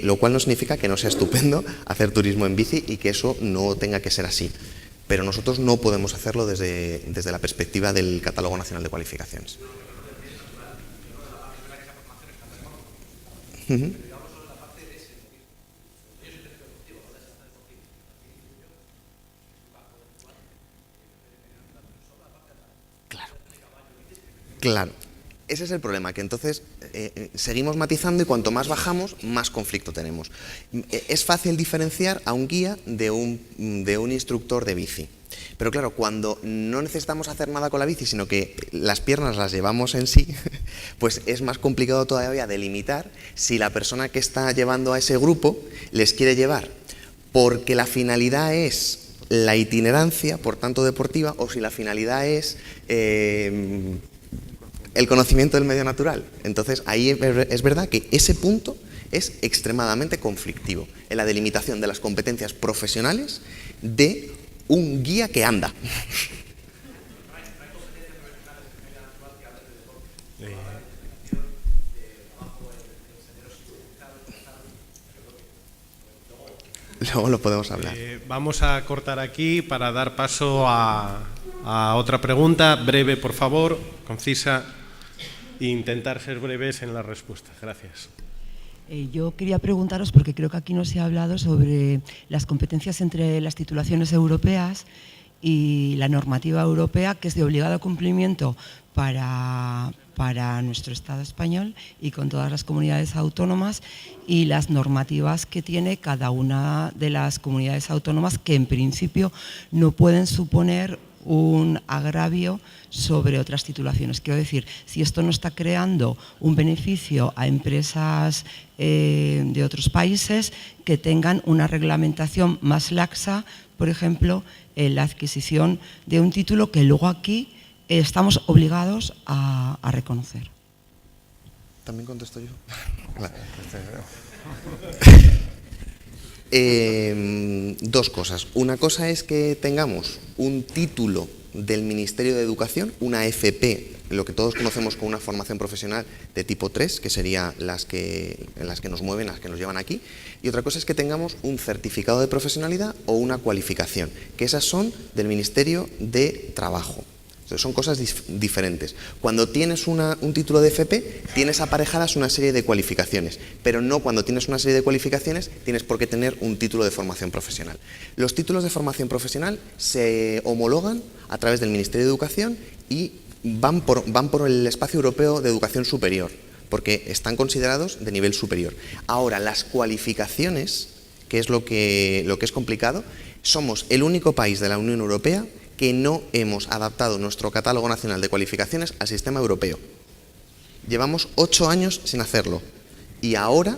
lo cual no significa que no sea estupendo hacer turismo en bici y que eso no tenga que ser así. Pero nosotros no podemos hacerlo desde la perspectiva del Catálogo Nacional de Cualificaciones. Claro. Ese es el problema, que entonces seguimos matizando y cuanto más bajamos, más conflicto tenemos. Es fácil diferenciar a un guía de un instructor de bici. Pero claro, cuando no necesitamos hacer nada con la bici, sino que las piernas las llevamos en sí, pues es más complicado todavía delimitar si la persona que está llevando a ese grupo les quiere llevar porque la finalidad es la itinerancia, por tanto deportiva, o si la finalidad es el conocimiento del medio natural. Entonces, ahí es verdad que ese punto es extremadamente conflictivo en la delimitación de las competencias profesionales de un guía que anda. Luego lo podemos hablar. Vamos a cortar aquí para dar paso a otra pregunta. Breve, por favor, concisa. E intentar ser breves en las respuestas. Gracias. Yo quería preguntaros, porque creo que aquí no se ha hablado sobre las competencias entre las titulaciones europeas y la normativa europea, que es de obligado cumplimiento para nuestro Estado español y con todas las comunidades autónomas, y las normativas que tiene cada una de las comunidades autónomas, que en principio no pueden suponer un agravio sobre otras titulaciones. Quiero decir, si esto no está creando un beneficio a empresas de otros países que tengan una reglamentación más laxa, por ejemplo, en la adquisición de un título que luego aquí estamos obligados a reconocer. ¿También contesto yo? Dos cosas. Una cosa es que tengamos un título del Ministerio de Educación, una FP, lo que todos conocemos como una formación profesional de tipo 3, que serían en las que nos mueven, las que nos llevan aquí. Y otra cosa es que tengamos un certificado de profesionalidad o una cualificación, que esas son del Ministerio de Trabajo. Son cosas diferentes. Cuando tienes un título de FP, tienes aparejadas una serie de cualificaciones, pero no cuando tienes una serie de cualificaciones tienes por qué tener un título de formación profesional. Los títulos de formación profesional se homologan a través del Ministerio de Educación y van por el espacio europeo de educación superior, porque están considerados de nivel superior. Ahora, las cualificaciones, que es lo que es complicado, somos el único país de la Unión Europea que no hemos adaptado nuestro catálogo nacional de cualificaciones al sistema europeo. Llevamos 8 años sin hacerlo y ahora,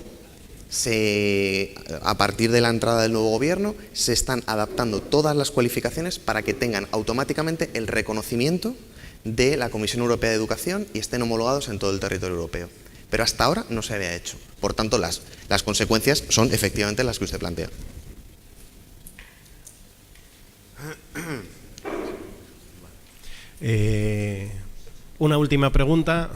a partir de la entrada del nuevo gobierno, se están adaptando todas las cualificaciones para que tengan automáticamente el reconocimiento de la Comisión Europea de Educación y estén homologados en todo el territorio europeo. Pero hasta ahora no se había hecho. Por tanto, las consecuencias son efectivamente las que usted plantea. Una última pregunta.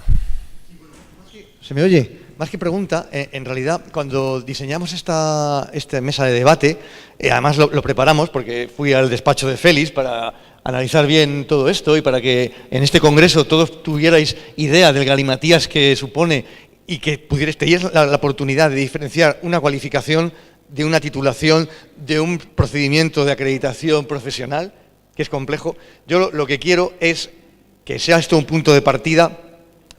¿Se me oye? Más que pregunta, en realidad, cuando diseñamos esta mesa de debate, además lo preparamos porque fui al despacho de Félix para analizar bien todo esto y para que en este congreso todos tuvierais idea del galimatías que supone y que tuvierais la oportunidad de diferenciar una cualificación de una titulación, de un procedimiento de acreditación profesional, que es complejo. Yo lo que quiero es que sea esto un punto de partida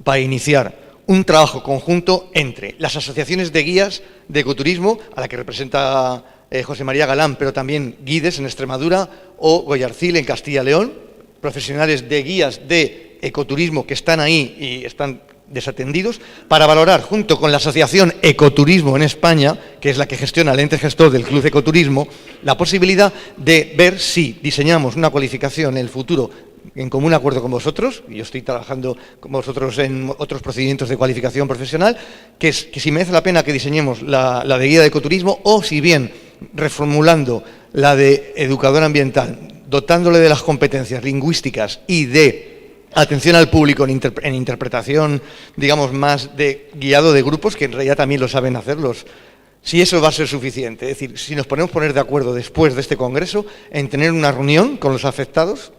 para iniciar un trabajo conjunto entre las asociaciones de guías de ecoturismo, a la que representa José María Galán, pero también Guides en Extremadura o Goyarcil en Castilla y León, profesionales de guías de ecoturismo que están ahí y están desatendidos, para valorar junto con la Asociación Ecoturismo en España, que es la que gestiona el ente gestor del Club de Ecoturismo, la posibilidad de ver si diseñamos una cualificación en el futuro en común acuerdo con vosotros, y yo estoy trabajando con vosotros en otros procedimientos de cualificación profesional, que si merece la pena que diseñemos la de guía de ecoturismo o si bien reformulando la de educador ambiental, dotándole de las competencias lingüísticas y de atención al público en interpretación, digamos, más de guiado de grupos, que en realidad también lo saben hacerlos. Si eso va a ser suficiente, es decir, si nos podemos poner de acuerdo después de este congreso en tener una reunión con los afectados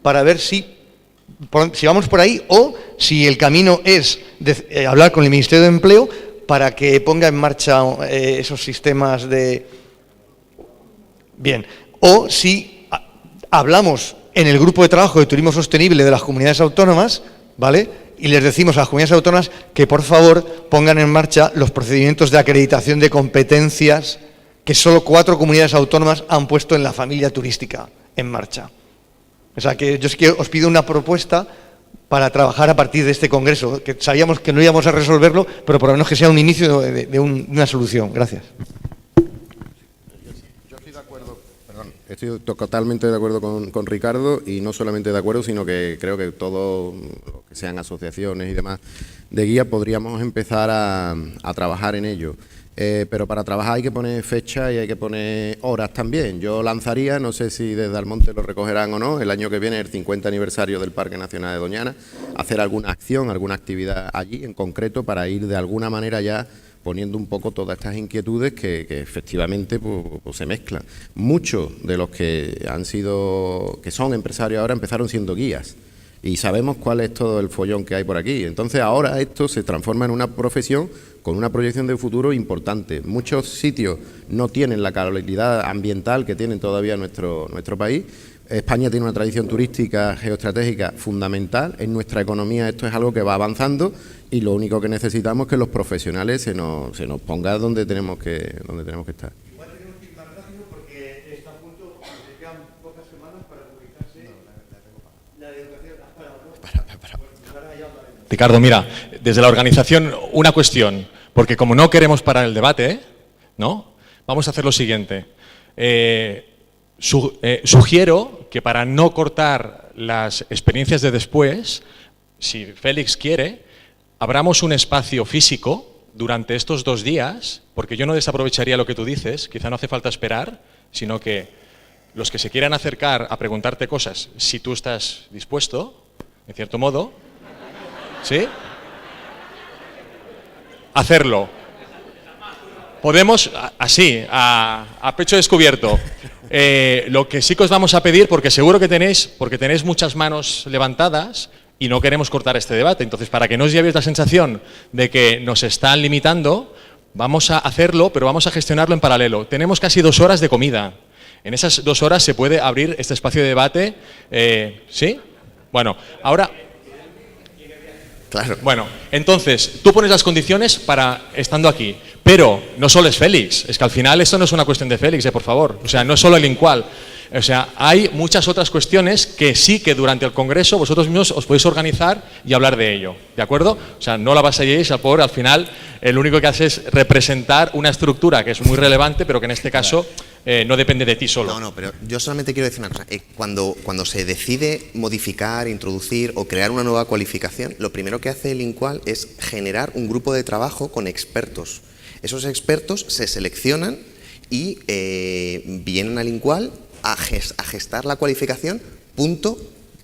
para ver si vamos por ahí o si el camino es hablar con el Ministerio de Empleo para que ponga en marcha esos sistemas de... Bien, o si hablamos en el grupo de trabajo de turismo sostenible de las comunidades autónomas, ¿vale?, y les decimos a las comunidades autónomas que por favor pongan en marcha los procedimientos de acreditación de competencias que solo 4 comunidades autónomas han puesto en la familia turística en marcha. O sea, que yo sí que os pido una propuesta para trabajar a partir de este congreso, que sabíamos que no íbamos a resolverlo, pero por lo menos que sea un inicio de una solución. Gracias. Yo estoy de acuerdo, estoy totalmente de acuerdo con Ricardo, y no solamente de acuerdo, sino que creo que todos los que sean asociaciones y demás de guía podríamos empezar a trabajar en ello. Pero para trabajar hay que poner fecha y hay que poner horas también. Yo lanzaría, no sé si desde Almonte lo recogerán o no, el año que viene, el 50 aniversario del Parque Nacional de Doñana, hacer alguna acción, alguna actividad allí en concreto para ir de alguna manera ya poniendo un poco todas estas inquietudes que efectivamente pues se mezclan. Muchos de los que son empresarios ahora empezaron siendo guías. Y sabemos cuál es todo el follón que hay por aquí. Entonces ahora esto se transforma en una profesión con una proyección de futuro importante. Muchos sitios no tienen la calidad ambiental que tienen todavía nuestro país. España tiene una tradición turística geoestratégica fundamental. En nuestra economía esto es algo que va avanzando y lo único que necesitamos es que los profesionales se nos pongan donde tenemos que estar. Ricardo, mira, desde la organización una cuestión, porque como no queremos parar el debate, ¿no?, vamos a hacer lo siguiente. Sugiero que para no cortar las experiencias de después, si Félix quiere, abramos un espacio físico durante estos 2 días, porque yo no desaprovecharía lo que tú dices, quizá no hace falta esperar, sino que los que se quieran acercar a preguntarte cosas, si tú estás dispuesto, en cierto modo, ¿sí?, hacerlo. Podemos, así, a pecho descubierto. lo que sí que os vamos a pedir, porque seguro que tenéis muchas manos levantadas y no queremos cortar este debate. Entonces, para que no os llevéis la sensación de que nos están limitando, vamos a hacerlo, pero vamos a gestionarlo en paralelo. Tenemos casi 2 horas de comida. En esas 2 horas se puede abrir este espacio de debate. ¿Sí? Bueno, ahora... Claro. Bueno, entonces, tú pones las condiciones para estando aquí, pero no solo es Félix, es que al final esto no es una cuestión de Félix, por favor, o sea, no es solo el INCUAL, o sea, hay muchas otras cuestiones que sí que durante el Congreso vosotros mismos os podéis organizar y hablar de ello, ¿de acuerdo? O sea, no la vasalléis a por, al final, el único que hace es representar una estructura que es muy relevante, pero que en este caso no depende de ti solo. No, pero yo solamente quiero decir una cosa. Cuando se decide modificar, introducir o crear una nueva cualificación, lo primero que hace el INCUAL es generar un grupo de trabajo con expertos. Esos expertos se seleccionan y vienen al INCUAL a gestar la cualificación punto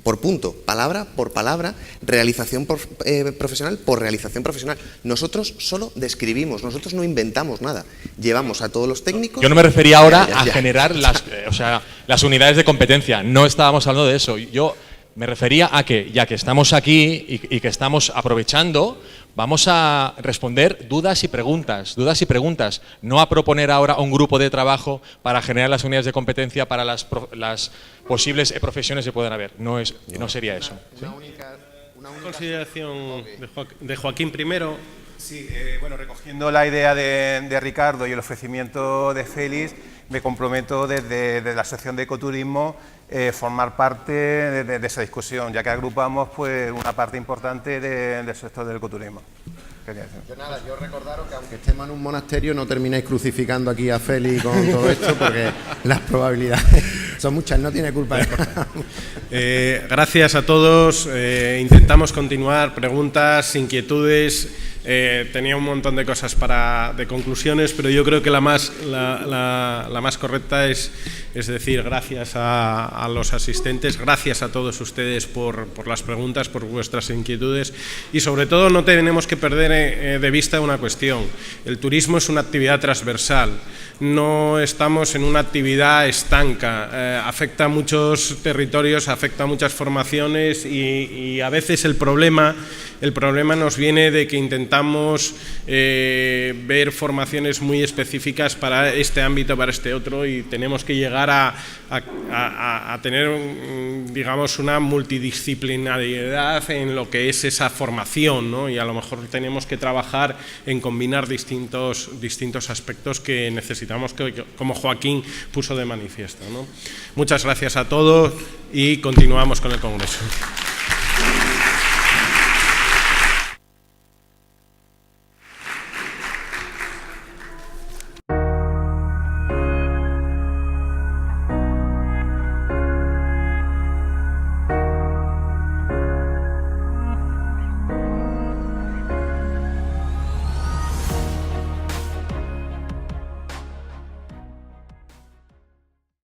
por punto, palabra por palabra, realización profesional por realización profesional. Nosotros solo describimos, nosotros no inventamos nada. Llevamos a todos los técnicos... Yo no me refería ahora a generar las unidades de competencia, no estábamos hablando de eso. Yo me refería a que, ya que estamos aquí y que estamos aprovechando, vamos a responder dudas y preguntas, no a proponer ahora un grupo de trabajo para generar las unidades de competencia para las posibles profesiones que puedan haber. No sería eso. ¿Sí? Una consideración de Joaquín primero. Sí, bueno, recogiendo la idea de Ricardo y el ofrecimiento de Félix, me comprometo desde la sección de ecoturismo formar parte de esa discusión, ya que agrupamos pues una parte importante del sector del ecoturismo. Yo recordaros que aunque estemos en un monasterio no termináis crucificando aquí a Félix con todo esto, porque las probabilidades son muchas, no tiene culpa. Gracias a todos, intentamos continuar, preguntas, inquietudes. Tenía un montón de cosas de conclusiones, pero yo creo que la más correcta es decir gracias a los asistentes, gracias a todos ustedes por las preguntas, por vuestras inquietudes, y sobre todo no tenemos que perder de vista una cuestión. El turismo es una actividad transversal, no estamos en una actividad estanca, afecta a muchos territorios, afecta a muchas formaciones y a veces el problema nos viene de que intentamos ver formaciones muy específicas para este ámbito, para este otro, y tenemos que llegar a tener, digamos, una multidisciplinariedad en lo que es esa formación, ¿no? Y a lo mejor tenemos que trabajar en combinar distintos aspectos que necesitamos, como Joaquín puso de manifiesto, ¿no? Muchas gracias a todos y continuamos con el Congreso.